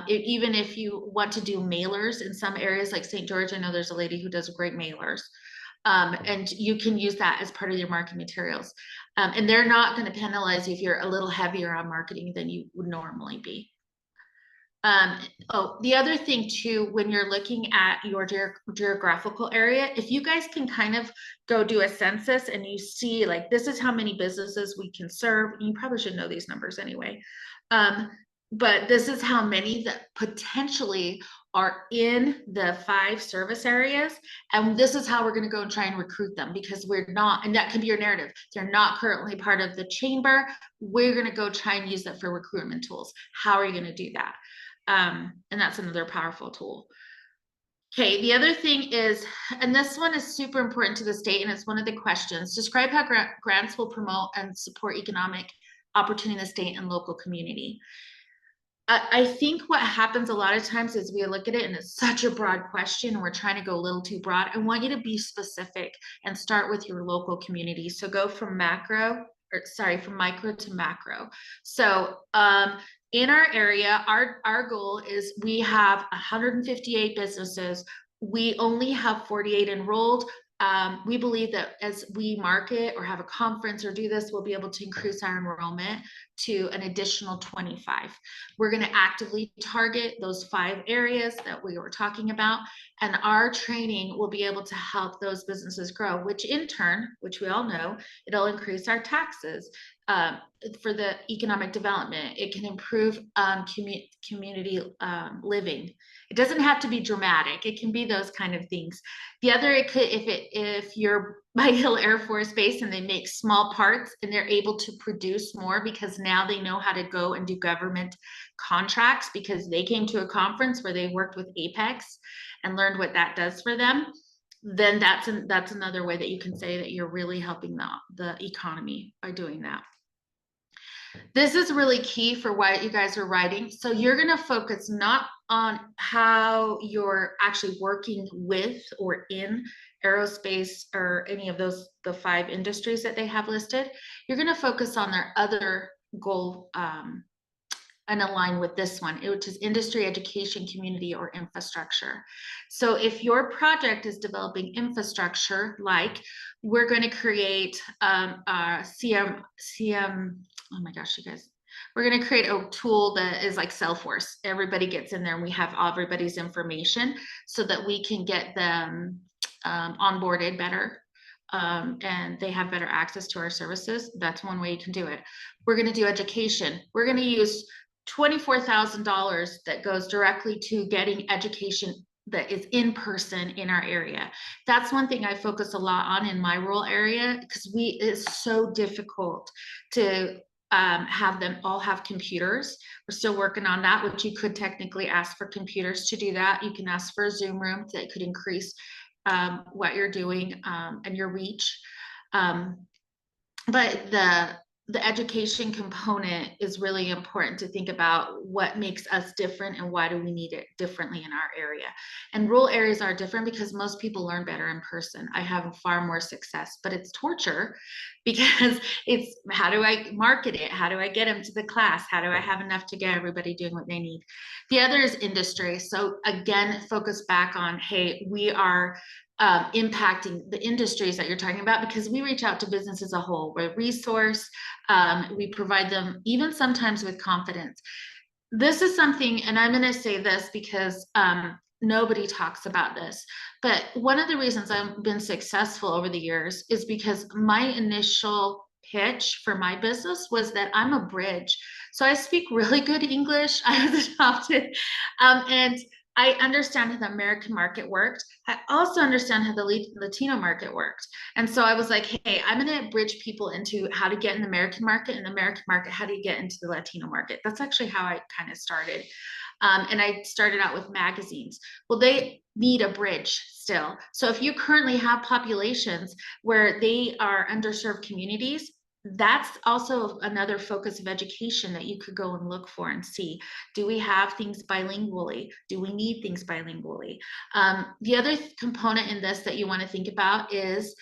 even if you want to do mailers in some areas like St. George, I know there's a lady who does great mailers. And you can use that as part of your marketing materials. And they're not going to penalize you if you're a little heavier on marketing than you would normally be. The other thing too, when you're looking at your geographical area, if you guys can kind of go do a census and you see like, this is how many businesses we can serve. You probably should know these numbers anyway. But this is how many that potentially are in the 5 service areas. And this is how we're going to go and try and recruit them, because we're not, and that can be your narrative. They're not currently part of the chamber. We're going to go try and use that for recruitment tools. How are you going to do that? And that's another powerful tool. Okay, the other thing is, and this one is super important to the state, and it's one of the questions. Describe how grants will promote and support economic opportunity in the state and local community. I think what happens a lot of times is we look at it and it's such a broad question and we're trying to go a little too broad. I want you to be specific and start with your local community. So go from from micro to macro. So in our area, our goal is we have 158 businesses. We only have 48 enrolled. We believe that as we market or have a conference or do this, we'll be able to increase our enrollment to an additional 25. We're going to actively target those 5 areas that we were talking about, and our training will be able to help those businesses grow, which in turn, which we all know, it'll increase our taxes for the economic development. It can improve community living. It doesn't have to be dramatic. It can be those kind of things. The other, it could, if you're by Hill Air Force Base and they make small parts and they're able to produce more because now they know how to go and do government contracts because they came to a conference where they worked with Apex and learned what that does for them, then that's another way that you can say that you're really helping the economy by doing that. This is really key for what you guys are writing. So you're going to focus not on how you're actually working with or in aerospace or any of those, the 5 industries that they have listed. You're going to focus on their other goal and align with this one, which is industry, education, community, or infrastructure. So if your project is developing infrastructure, like we're going to create oh my gosh, you guys, we're going to create a tool that is like Salesforce. Everybody gets in there and we have everybody's information so that we can get them onboarded better. And they have better access to our services. That's one way you can do it. We're going to do education. We're going to use $24,000 that goes directly to getting education that is in person in our area. That's one thing I focus a lot on in my rural area because it's so difficult to have them all have computers. We're still working on that, which you could technically ask for computers to do that. You can ask for a Zoom room that could increase what you're doing and your reach. But the education component is really important to think about what makes us different and why do we need it differently in our area. And rural areas are different because most people learn better in person. I have far more success, but it's torture because it's how do I market it? How do I get them to the class? How do I have enough to get everybody doing what they need? The other is industry. So again, focus back on, hey, we are impacting the industries that you're talking about because we reach out to business as a whole. We're a resource. We provide them even sometimes with confidence. This is something, and I'm going to say this because nobody talks about this, but one of the reasons I've been successful over the years is because my initial pitch for my business was that I'm a bridge. So I speak really good English. I was adopted, and I understand how the American market worked. I also understand how the Latino market worked. And so I was like, hey, I'm going to bridge people into how to get in the American market, and the American market, how do you get into the Latino market? That's actually how I kind of started. And I started out with magazines. Well, they need a bridge still. So if you currently have populations where they are underserved communities, that's also another focus of education that you could go and look for and see. Do we have things bilingually? Do we need things bilingually? The other component in this that you want to think about is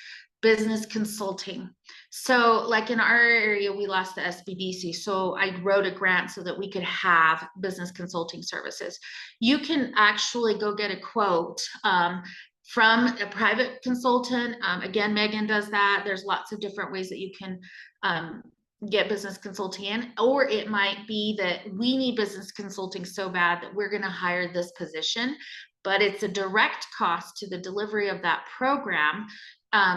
business consulting. So like in our area, we lost the SBDC. So I wrote a grant so that we could have business consulting services. You can actually go get a quote from a private consultant. Again, Megan does that. There's lots of different ways that you can get business consulting in, or it might be that we need business consulting so bad that we're going to hire this position, but it's a direct cost to the delivery of that program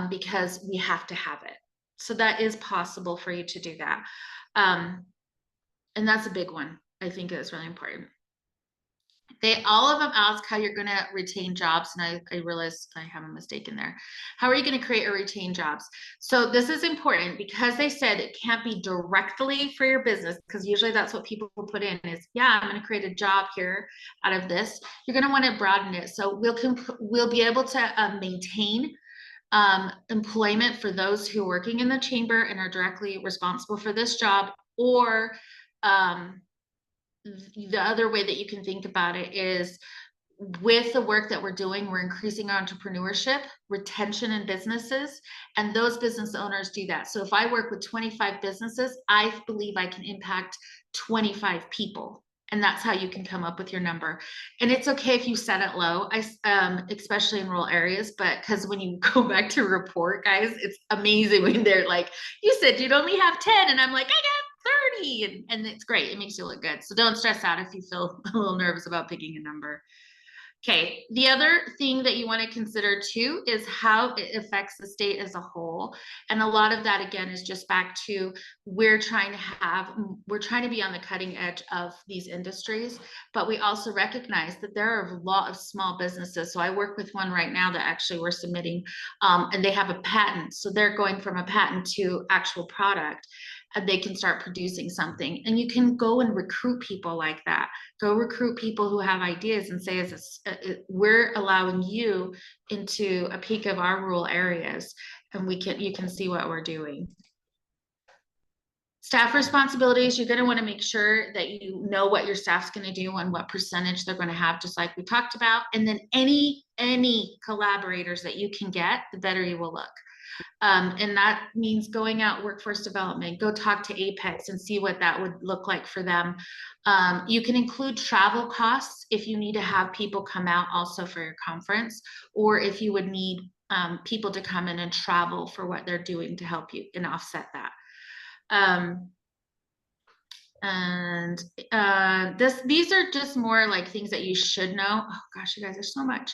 because we have to have it. So that is possible for you to do that. And that's a big one. I think it's really important. all of them ask how you're gonna retain jobs, and I realize I have a mistake in there. How are you gonna create or retain jobs? So this is important because they said it can't be directly for your business, because usually that's what people will put in is, yeah, I'm gonna create a job here out of this. You're gonna wanna broaden it. So we'll be able to maintain employment for those who are working in the chamber and are directly responsible for this job, or the other way that you can think about it is with the work that we're doing, we're increasing entrepreneurship, retention in businesses, and those business owners do that. So if I work with 25 businesses, I believe I can impact 25 people. And that's how you can come up with your number. And it's okay if you set it low, especially in rural areas, but because when you go back to report, guys, it's amazing when they're like, you said you'd only have 10, and I'm like, I got 30, and it's great. It makes you look good. So don't stress out if you feel a little nervous about picking a number. Okay, the other thing that you want to consider too is how it affects the state as a whole. And a lot of that, again, is just back to we're trying to be on the cutting edge of these industries, but we also recognize that there are a lot of small businesses. So I work with one right now that actually we're submitting, and they have a patent. So they're going from a patent to actual product. And they can start producing something, and you can go and recruit people like that. Go recruit people who have ideas and say, we're allowing you into a peak of our rural areas, and you can see what we're doing. Staff responsibilities, you're going to want to make sure that you know what your staff's going to do and what percentage they're going to have, just like we talked about. And then any collaborators that you can get, the better you will look. And that means going out workforce development, go talk to Apex and see what that would look like for them. You can include travel costs if you need to have people come out also for your conference, or if you would need people to come in and travel for what they're doing to help you and offset that. These are just more like things that you should know. Oh gosh, you guys, there's so much.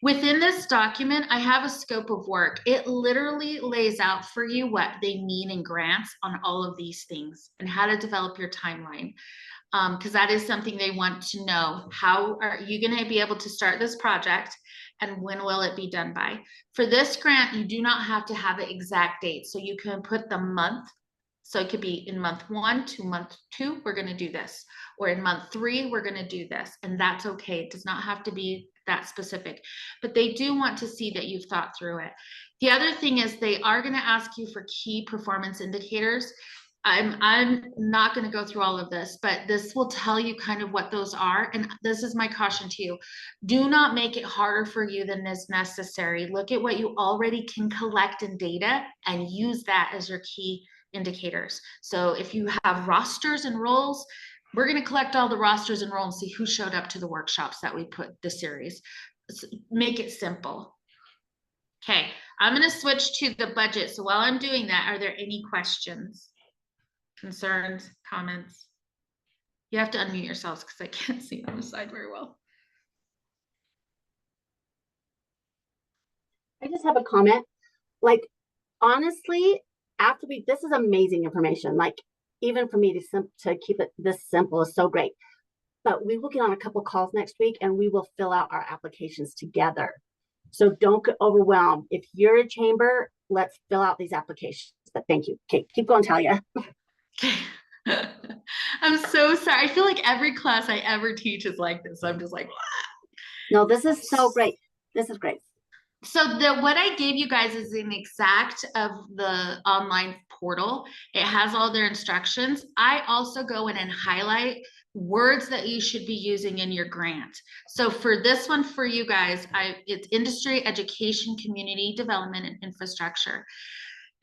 Within this document, I have a scope of work. It literally lays out for you what they mean in grants on all of these things and how to develop your timeline. Because that is something they want to know. How are you going to be able to start this project, and when will it be done by? For this grant, you do not have to have an exact date. So you can put the month. So it could be in month 1 to month 2, we're going to do this. Or in month 3, we're going to do this. And that's okay. It does not have to be that specific, but they do want to see that you've thought through it. The other thing is they are going to ask you for key performance indicators. I'm not going to go through all of this, but this will tell you kind of what those are. And this is my caution to you. Do not make it harder for you than is necessary. Look at what you already can collect in data and use that as your key indicators. So if you have rosters and roles, we're going to collect all the rosters and roles and see who showed up to the workshops that we put this series. Make it simple. Okay, I'm going to switch to the budget. So while I'm doing that, are there any questions, concerns, comments? You have to unmute yourselves because I can't see on the side very well. I just have a comment. Like, honestly, this is amazing information. Like, even for me to keep it this simple is so great. But we will get on a couple calls next week and we will fill out our applications together. So don't get overwhelmed. If you're a chamber, let's fill out these applications. But thank you. Okay, keep going, Talia. Okay. I'm so sorry. I feel like every class I ever teach is like this. I'm just like, wow. No, this is so great. This is great. So what I gave you guys is an exact of the online portal. It has all their instructions. I also go in and highlight words that you should be using in your grant. So for this one, for you guys, it's industry, education, community development, and infrastructure.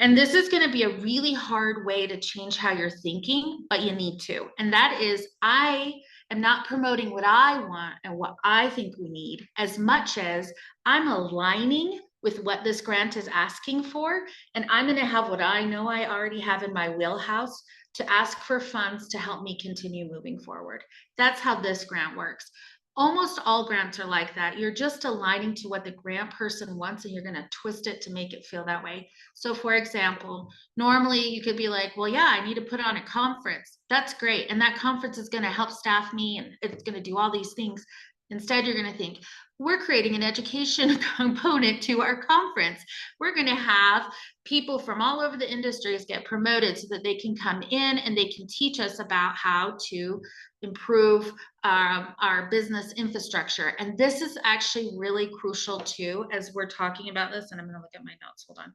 And this is going to be a really hard way to change how you're thinking, but you need to. And that is, I am not promoting what I want and what I think we need as much as I'm aligning with what this grant is asking for. And I'm going to have what I know I already have in my wheelhouse to ask for funds to help me continue moving forward. That's how this grant works. Almost all grants are like that. You're just aligning to what the grant person wants and you're going to twist it to make it feel that way. So for example, normally you could be like, well, yeah, I need to put on a conference. That's great. And that conference is going to help staff me and it's going to do all these things. Instead, you're going to think, we're creating an education component to our conference. We're going to have people from all over the industries get promoted so that they can come in and they can teach us about how to improve our business infrastructure. And this is actually really crucial too, as we're talking about this, and I'm going to look at my notes, hold on,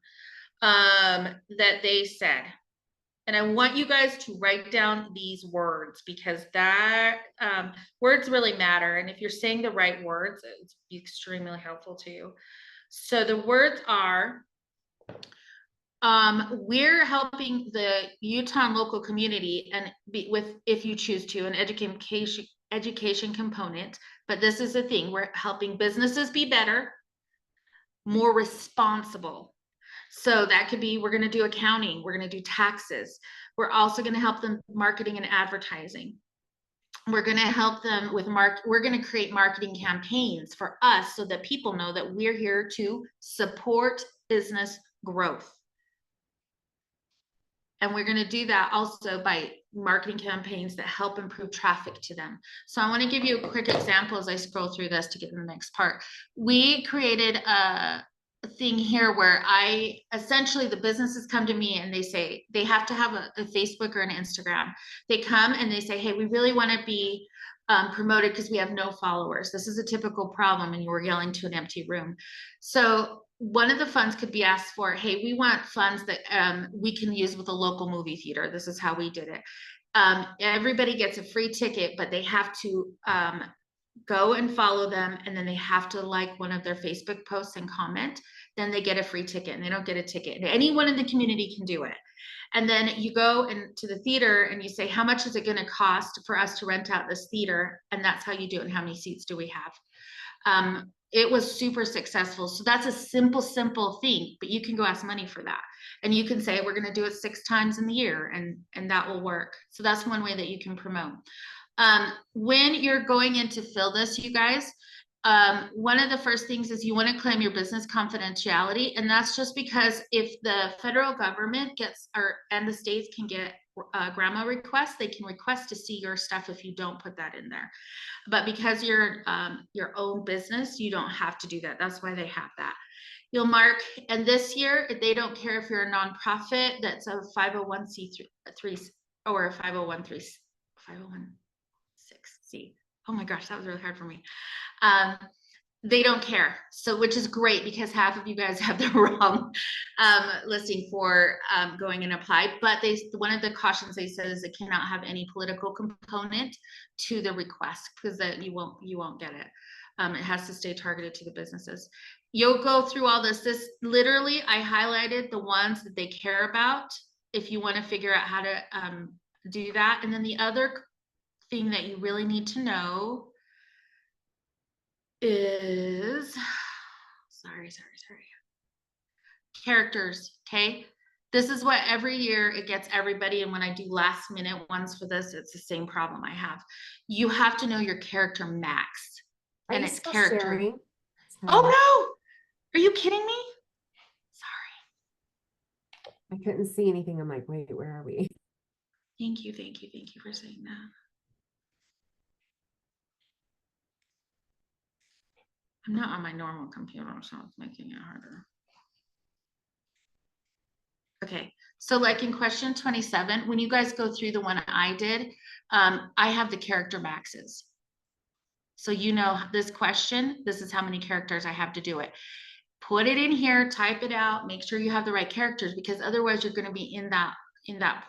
that they said. And I want you guys to write down these words because that words really matter. And if you're saying the right words, it's extremely helpful to you. So the words are, we're helping the Utah local community and if you choose to, an education component. But this is the thing, we're helping businesses be better, more responsible. So that could be, we're going to do accounting, we're going to do taxes. We're also going to help them marketing and advertising. We're going to help them with we're going to create marketing campaigns for us so that people know that we're here to support business growth. And we're going to do that also by marketing campaigns that help improve traffic to them. So I want to give you a quick example as I scroll through this to get to the next part. We created a thing here where essentially the businesses come to me and they say they have to have a Facebook or an Instagram. They come and they say, hey, we really want to be promoted because we have no followers. This is a typical problem, and you were yelling to an empty room. So one of the funds could be asked for, hey, we want funds that we can use with a local movie theater. This is how we did it. Everybody gets a free ticket, but they have to go and follow them, and then they have to like one of their Facebook posts and comment. Then they get a free ticket, and they don't get a ticket. And anyone in the community can do it. And then you go to the theater and you say, how much is it going to cost for us to rent out this theater? And that's how you do it. And how many seats do we have? It was super successful. So that's a simple thing, but you can go ask money for that. And you can say, we're going to do it 6 times in the year, and that will work. So that's one way that you can promote. When you're going in to fill this, you guys, one of the first things is you want to claim your business confidentiality. And that's just because if the federal government and the states can get grandma requests, they can request to see your stuff if you don't put that in there. But because you're your own business, you don't have to do that. That's why they have that. You'll mark, and this year, they don't care if you're a nonprofit that's a 501c3 or a 501c. Oh my gosh, that was really hard for me. They don't care. So, which is great because half of you guys have the wrong listing for going and apply. But one of the cautions they said is it cannot have any political component to the request because then you won't get it. It has to stay targeted to the businesses. You'll go through all this. This literally, I highlighted the ones that they care about if you want to figure out how to do that. And then the other thing that you really need to know is, sorry. Characters, okay? This is what every year it gets everybody. And when I do last minute ones for this, it's the same problem I have. You have to know your character max. And it's character. Sharing? Oh no! Are you kidding me? Sorry. I couldn't see anything. I'm like, wait, where are we? Thank you for saying that. I'm not on my normal computer, so it's making it harder. Okay, so like in question 27, when you guys go through the one I did, I have the character maxes. So you know this question, this is how many characters I have to do it. Put it in here, type it out, make sure you have the right characters because otherwise you're going to be in that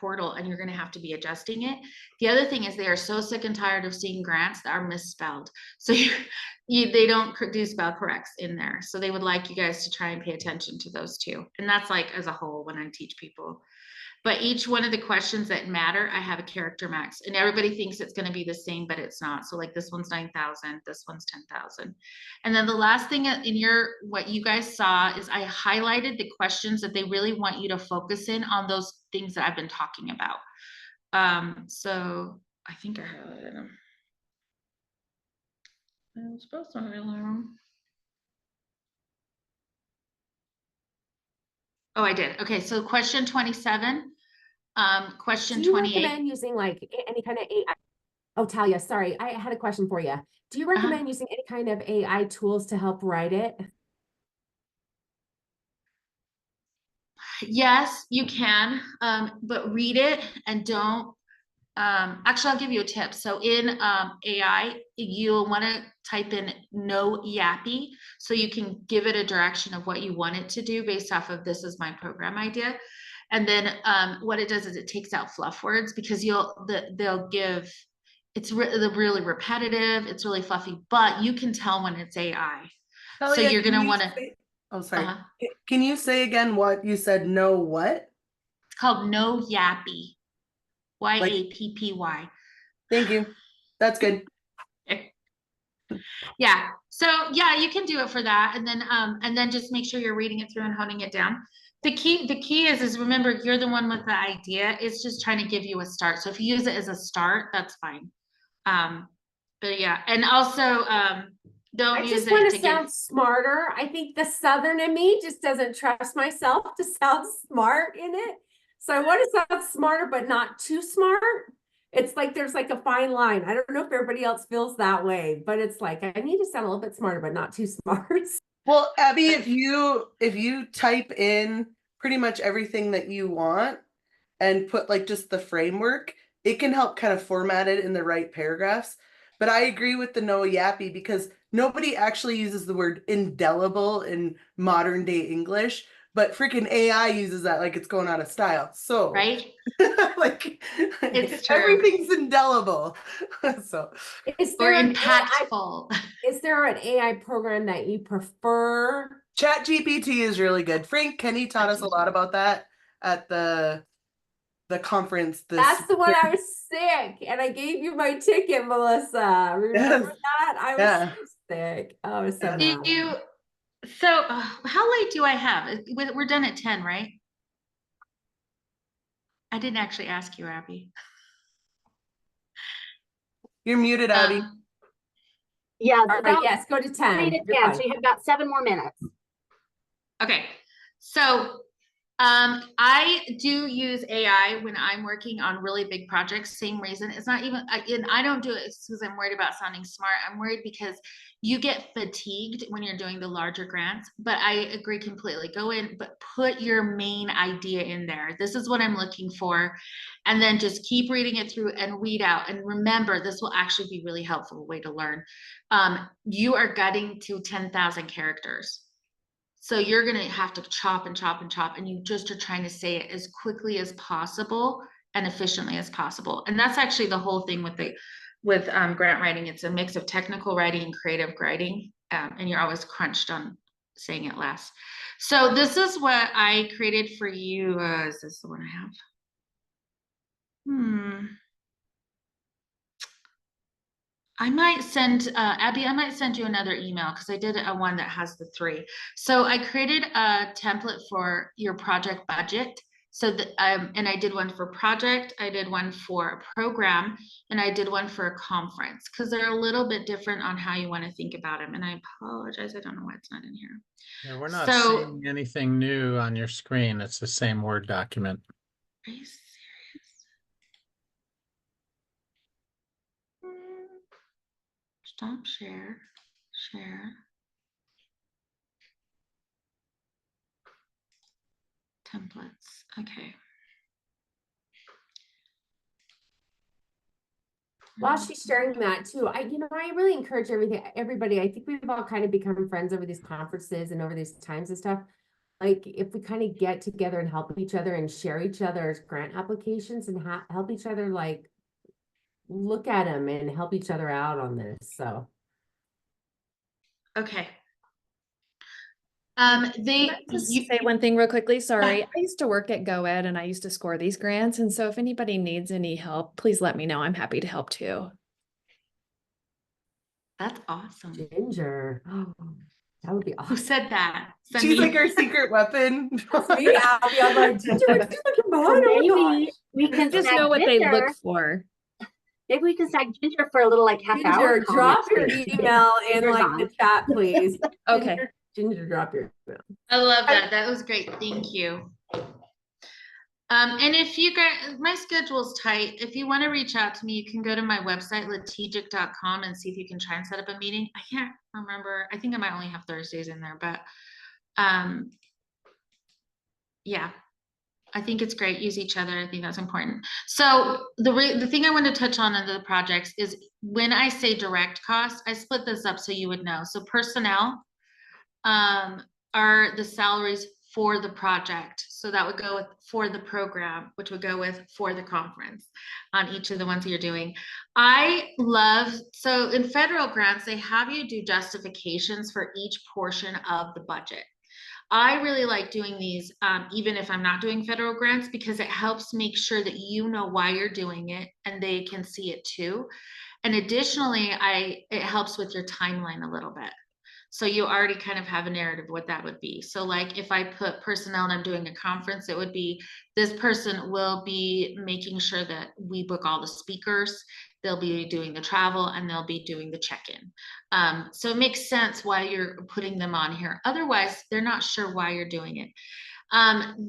portal and you're going to have to be adjusting it. The other thing is they are so sick and tired of seeing grants that are misspelled. So they don't do spell corrects in there. So they would like you guys to try and pay attention to those too. And that's like as a whole when I teach people. But each one of the questions that matter, I have a character max and everybody thinks it's going to be the same, but it's not. So like this one's 9,000, this one's 10,000. And then the last thing in what you guys saw is I highlighted the questions that they really want you to focus in on those things that I've been talking about. So I think I highlighted them. I'm supposed to highlight them. Oh, I did. Okay, so question 27. Question 28. Do you recommend using like any kind of AI Oh, Talia, sorry, I had a question for you. Do you recommend using any kind of AI tools to help write it? Yes, you can, but read it and don't. Actually, I'll give you a tip. So in AI, you'll want to type in no yappy, so you can give it a direction of what you want it to do based off of this is my program idea. And then what it does is it takes out fluff words, because they'll give, it's really repetitive, it's really fluffy, but you can tell when it's AI. So Talia, you're can gonna you want to. say- Oh, sorry. Uh-huh. Can you say again what you said? No, what? It's called no yappy. YAPPY. Thank you. That's good. Yeah. So yeah, you can do it for that. And then just make sure you're reading it through and honing it down. The key is remember, you're the one with the idea. It's just trying to give you a start. So if you use it as a start, that's fine. But yeah, and also don't I use just it want to to sound smarter. I think the Southern in me just doesn't trust myself to sound smart in it. So I want to sound smarter, but not too smart. It's like there's like a fine line. I don't know if everybody else feels that way, but it's like I need to sound a little bit smarter, but not too smart. Well, Abby, if you type in pretty much everything that you want and put like just the framework, it can help kind of format it in the right paragraphs. But I agree with the no yappy, because nobody actually uses the word indelible in modern day English, but freaking AI uses that like it's going out of style. So right? like It's true. everything's indelible. So Is Or there impactful. Is there an AI program that you prefer? ChatGPT is really good. Frank Kenny taught us a lot about that at the conference. That's the one I was sick, and I gave you my ticket, Melissa. Remember that? I was so sick. Oh, I was so mad. So how late do I have? We're done at 10, right? I didn't actually ask you, Abby. You're muted, Abby. Yeah. All right, yes, go to 10. Read it down, so you have about 7 more minutes. Okay, so I do use AI when I'm working on really big projects. Same reason. It's not even, and I don't do it because I'm worried about sounding smart. I'm worried because you get fatigued when you're doing the larger grants. But I agree completely. Go in, but put your main idea in there. This is what I'm looking for. And then just keep reading it through and weed out. And remember, this will actually be really helpful way to learn. You are getting to 10,000 characters. So you're going to have to chop and chop and chop, and you just are trying to say it as quickly as possible and efficiently as possible. And that's actually the whole thing with grant writing. It's a mix of technical writing and creative writing, and you're always crunched on saying it less. So this is what I created for you. Is this the one I have? I might send, Abby, I might send you another email because I did a one that has the 3. So I created a template for your project budget. So that, and I did one for project, I did one for a program, and I did one for a conference, because they're a little bit different on how you want to think about them. And I apologize, I don't know why it's not in here. Yeah, we're not seeing anything new on your screen. It's the same Word document. Are you serious? Stop share. Templates. Okay. While she's sharing that too, I really encourage everybody. I think we've all kind of become friends over these conferences and over these times and stuff. Like if we kind of get together and help each other and share each other's grant applications and help each other like look at them and help each other out on this. So. Okay. Can I just say one thing real quickly? Sorry. I used to work at GoEd and I used to score these grants. And so if anybody needs any help, please let me know. I'm happy to help too. That's awesome. Ginger. Oh, that would be awesome. Who said that? She's like our secret weapon. Me, Abby. I'm like, Ginger, what you looking behind? Maybe we can just know what they look for. Maybe we can snag Ginger for a little like half hour. Drop your email in like the chat, please. Okay. Ginger, drop your email. I love that. That was great. Thank you. And if you guys, my schedule's tight. If you want to reach out to me, you can go to my website, latigic.com, and see if you can try and set up a meeting. I can't remember. I think I might only have Thursdays in there, but yeah, I think it's great. Use each other. I think that's important. So the thing I want to touch on under the projects is when I say direct costs, I split this up so you would know. So personnel are the salaries for the project. So that would go with for the program, which would go with for the conference on each of the ones that you're doing. I love, so in federal grants, they have you do justifications for each portion of the budget. I really like doing these, even if I'm not doing federal grants, because it helps make sure that you know why you're doing it and they can see it too. And additionally, it helps with your timeline a little bit. So you already kind of have a narrative what that would be. So like if I put personnel and I'm doing a conference, it would be this person will be making sure that we book all the speakers, they'll be doing the travel, and they'll be doing the check-in. So it makes sense why you're putting them on here. Otherwise, they're not sure why you're doing it.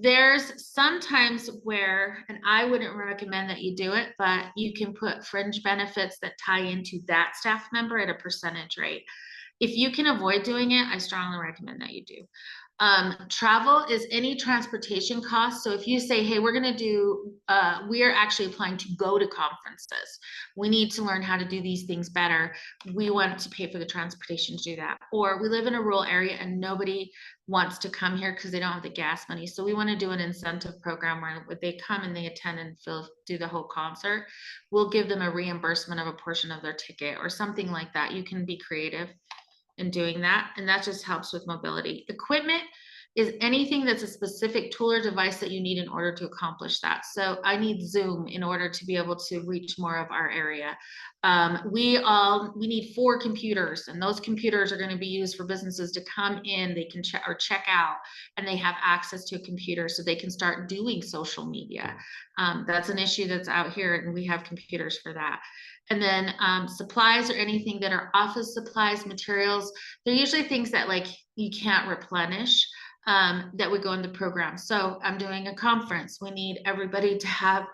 There's sometimes where, and I wouldn't recommend that you do it, but you can put fringe benefits that tie into that staff member at a percentage rate. If you can avoid doing it, I strongly recommend that you do. Travel is any transportation cost. So if you say, hey, we're going to do, we are actually applying to go to conferences. We need to learn how to do these things better. We want to pay for the transportation to do that. Or we live in a rural area and nobody wants to come here because they don't have the gas money. So we want to do an incentive program where they come and they attend and do the whole concert. We'll give them a reimbursement of a portion of their ticket or something like that. You can be creative in doing that, and that just helps with mobility. Equipment is anything that's a specific tool or device that you need in order to accomplish that. So I need Zoom in order to be able to reach more of our area. We need 4 computers, and those computers are going to be used for businesses to come in, they can check out, and they have access to a computer so they can start doing social media. That's an issue that's out here, and we have computers for that. And then supplies or anything that are office supplies, materials, they're usually things that like you can't replenish that would go in the program. So I'm doing a conference. We need everybody to have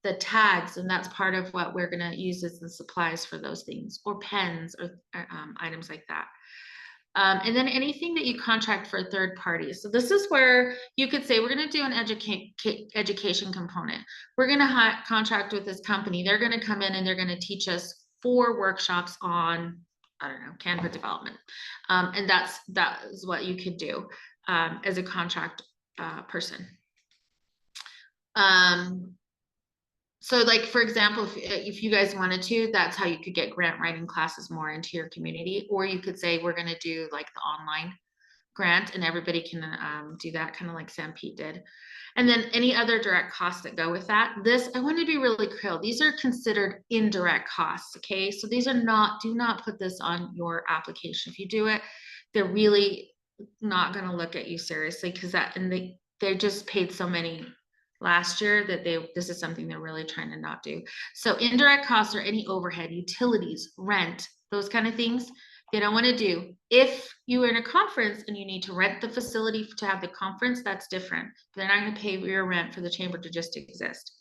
the tags, and that's part of what we're going to use as the supplies for those things, or pens or items like that. And then anything that you contract for a third party. So this is where you could say, we're going to do an education component. We're going to contract with this company. They're going to come in and they're going to teach us 4 workshops on, I don't know, Canva development. And that is what you could do as a contract person. So like, for example, if you guys wanted to, that's how you could get grant writing classes more into your community. Or you could say, we're going to do like the online grant and everybody can do that, kind of like Sam Pete did. And then any other direct costs that go with that. This, I want to be really clear. These are considered indirect costs, okay? So these are not, do not put this on your application. If you do it, they're really not going to look at you seriously because that, and they just paid so many last year that this is something they're really trying to not do. So indirect costs are any overhead, utilities, rent, those kind of things they don't want to do. If you are in a conference and you need to rent the facility to have the conference, that's different. They're not going to pay your rent for the chamber to just exist.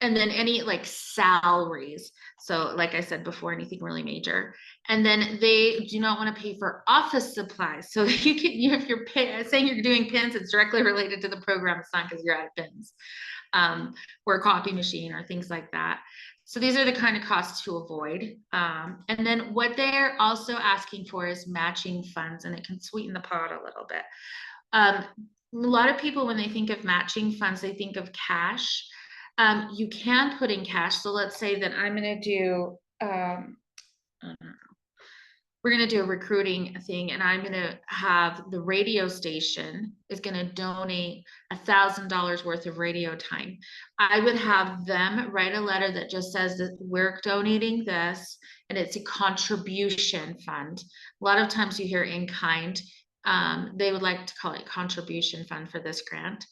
And then any like salaries. So like I said before, anything really major. And then they do not want to pay for office supplies. So you can, if you're saying you're doing pins, it's directly related to the program. It's not because you're out of pins, or a copy machine or things like that. So these are the kind of costs to avoid. And then what they're also asking for is matching funds, and it can sweeten the pot a little bit. A lot of people, when they think of matching funds, they think of cash. You can put in cash. So let's say that I'm going to do, we're going to do a recruiting thing, and I'm going to have the radio station is going to donate $1,000 worth of radio time. I would have them write a letter that just says that we're donating this, and it's a contribution fund. A lot of times you hear in kind. They would like to call it contribution fund for this grant.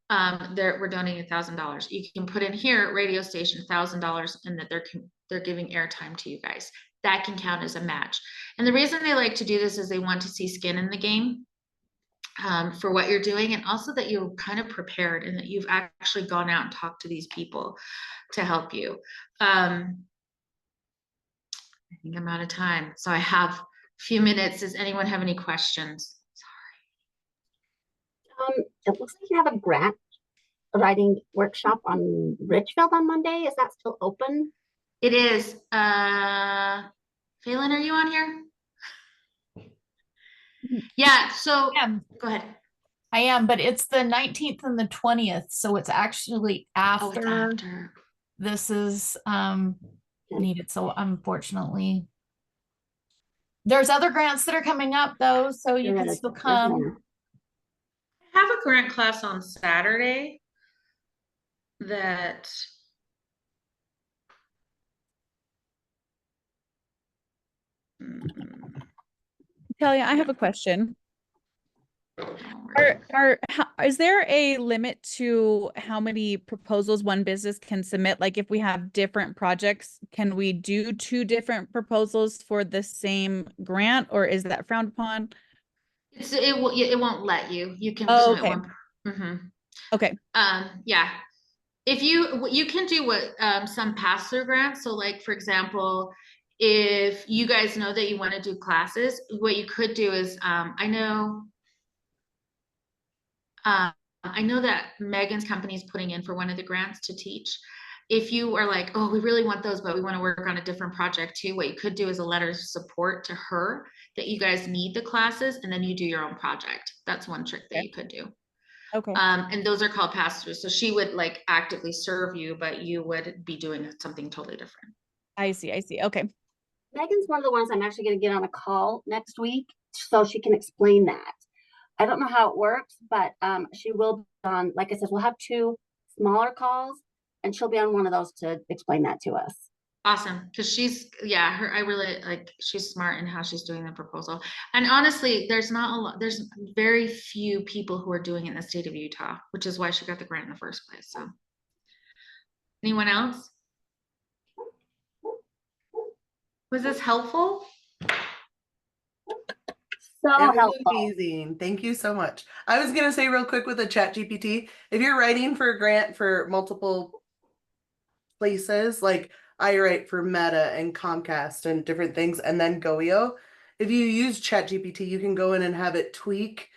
We're donating $1,000. You can put in here radio station $1,000, and that they're giving airtime to you guys. That can count as a match. And the reason they like to do this is they want to see skin in the game. for what you're doing, and also that you're kind of prepared and that you've actually gone out and talked to these people to help you. I think I'm out of time, so I have a few minutes. Does anyone have any questions? It looks like you have a grant writing workshop on Richfield on Monday. Is that still open? It is. Phelan, are you on here? Yeah, so go ahead. I am, but it's the 19th and the 20th, so it's actually Oh, it's after after. this is needed. So unfortunately, there's other grants that are coming up though, so you can still come. I have a grant class on Saturday that Talia, I have a question. Is there a limit to how many proposals one business can submit? Like if we have different projects, can we do 2 different proposals for the same grant, or is that frowned upon? it won't let you. You can submit okay. one. Mhm. Okay. Yeah. If you can do what some pass-through grants. So like, for example, if you guys know that you want to do classes, what you could do is I know that Megan's company is putting in for one of the grants to teach. If you are like, oh, we really want those, but we want to work on a different project too, what you could do is a letter of support to her that you guys need the classes, and then you do your own project. That's one trick that you could do. Okay. And those are called pass-throughs. So she would like actively serve you, but you would be doing something totally different. I see. Okay. Megan's one of the ones I'm actually going to get on a call next week so she can explain that. I don't know how it works, but she will be on, like I said, we'll have 2 smaller calls and she'll be on one of those to explain that to us. Awesome. Because she's, yeah, I really like, she's smart in how she's doing the proposal. And honestly, there's very few people who are doing it in the state of Utah, which is why she got the grant in the first place. So anyone else? Was this helpful? So helpful. Amazing. Thank you so much. I was gonna say real quick with the ChatGPT, if you're writing for a grant for multiple places, like I write for Meta and Comcast and different things, and then Goio, if you use ChatGPT, you can go in and have it tweak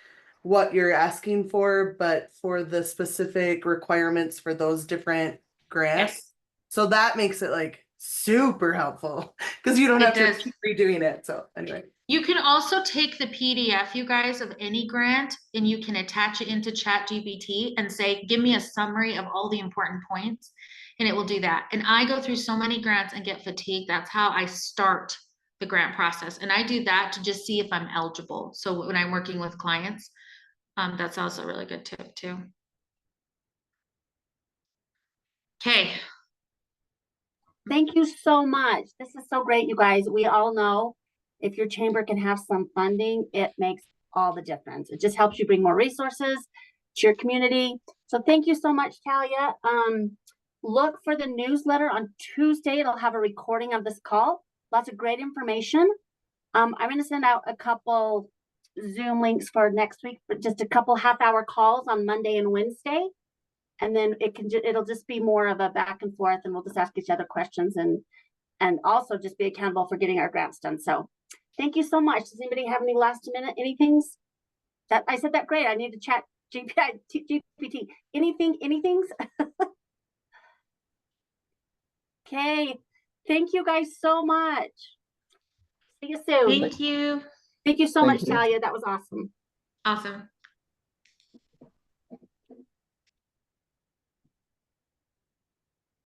what you're asking for, but for the specific requirements for those different grants. Yes. So that makes it like super helpful because you don't have to keep redoing it. So anyway. You can also take the PDF, you guys, of any grant, and you can attach it into ChatGPT and say, give me a summary of all the important points, and it will do that. And I go through so many grants and get fatigued. That's how I start the grant process. And I do that to just see if I'm eligible. So when I'm working with clients, that's also a really good tip too. Okay. Thank you so much. This is so great, you guys. We all know if your chamber can have some funding, it makes all the difference. It just helps you bring more resources to your community. So thank you so much, Talia. Look for the newsletter on Tuesday. It'll have a recording of this call. Lots of great information. I'm going to send out a couple Zoom links for next week, but just a couple half-hour calls on Monday and Wednesday. And then it'll just be more of a back and forth, and we'll just ask each other questions and also just be accountable for getting our grants done. So thank you so much. Does anybody have any last minute anythings? That I said that great. I need to chat GPT. Anythings? Okay. Thank you guys so much. See you soon. Thank you. Thank you so much, Talia. That was awesome. Awesome.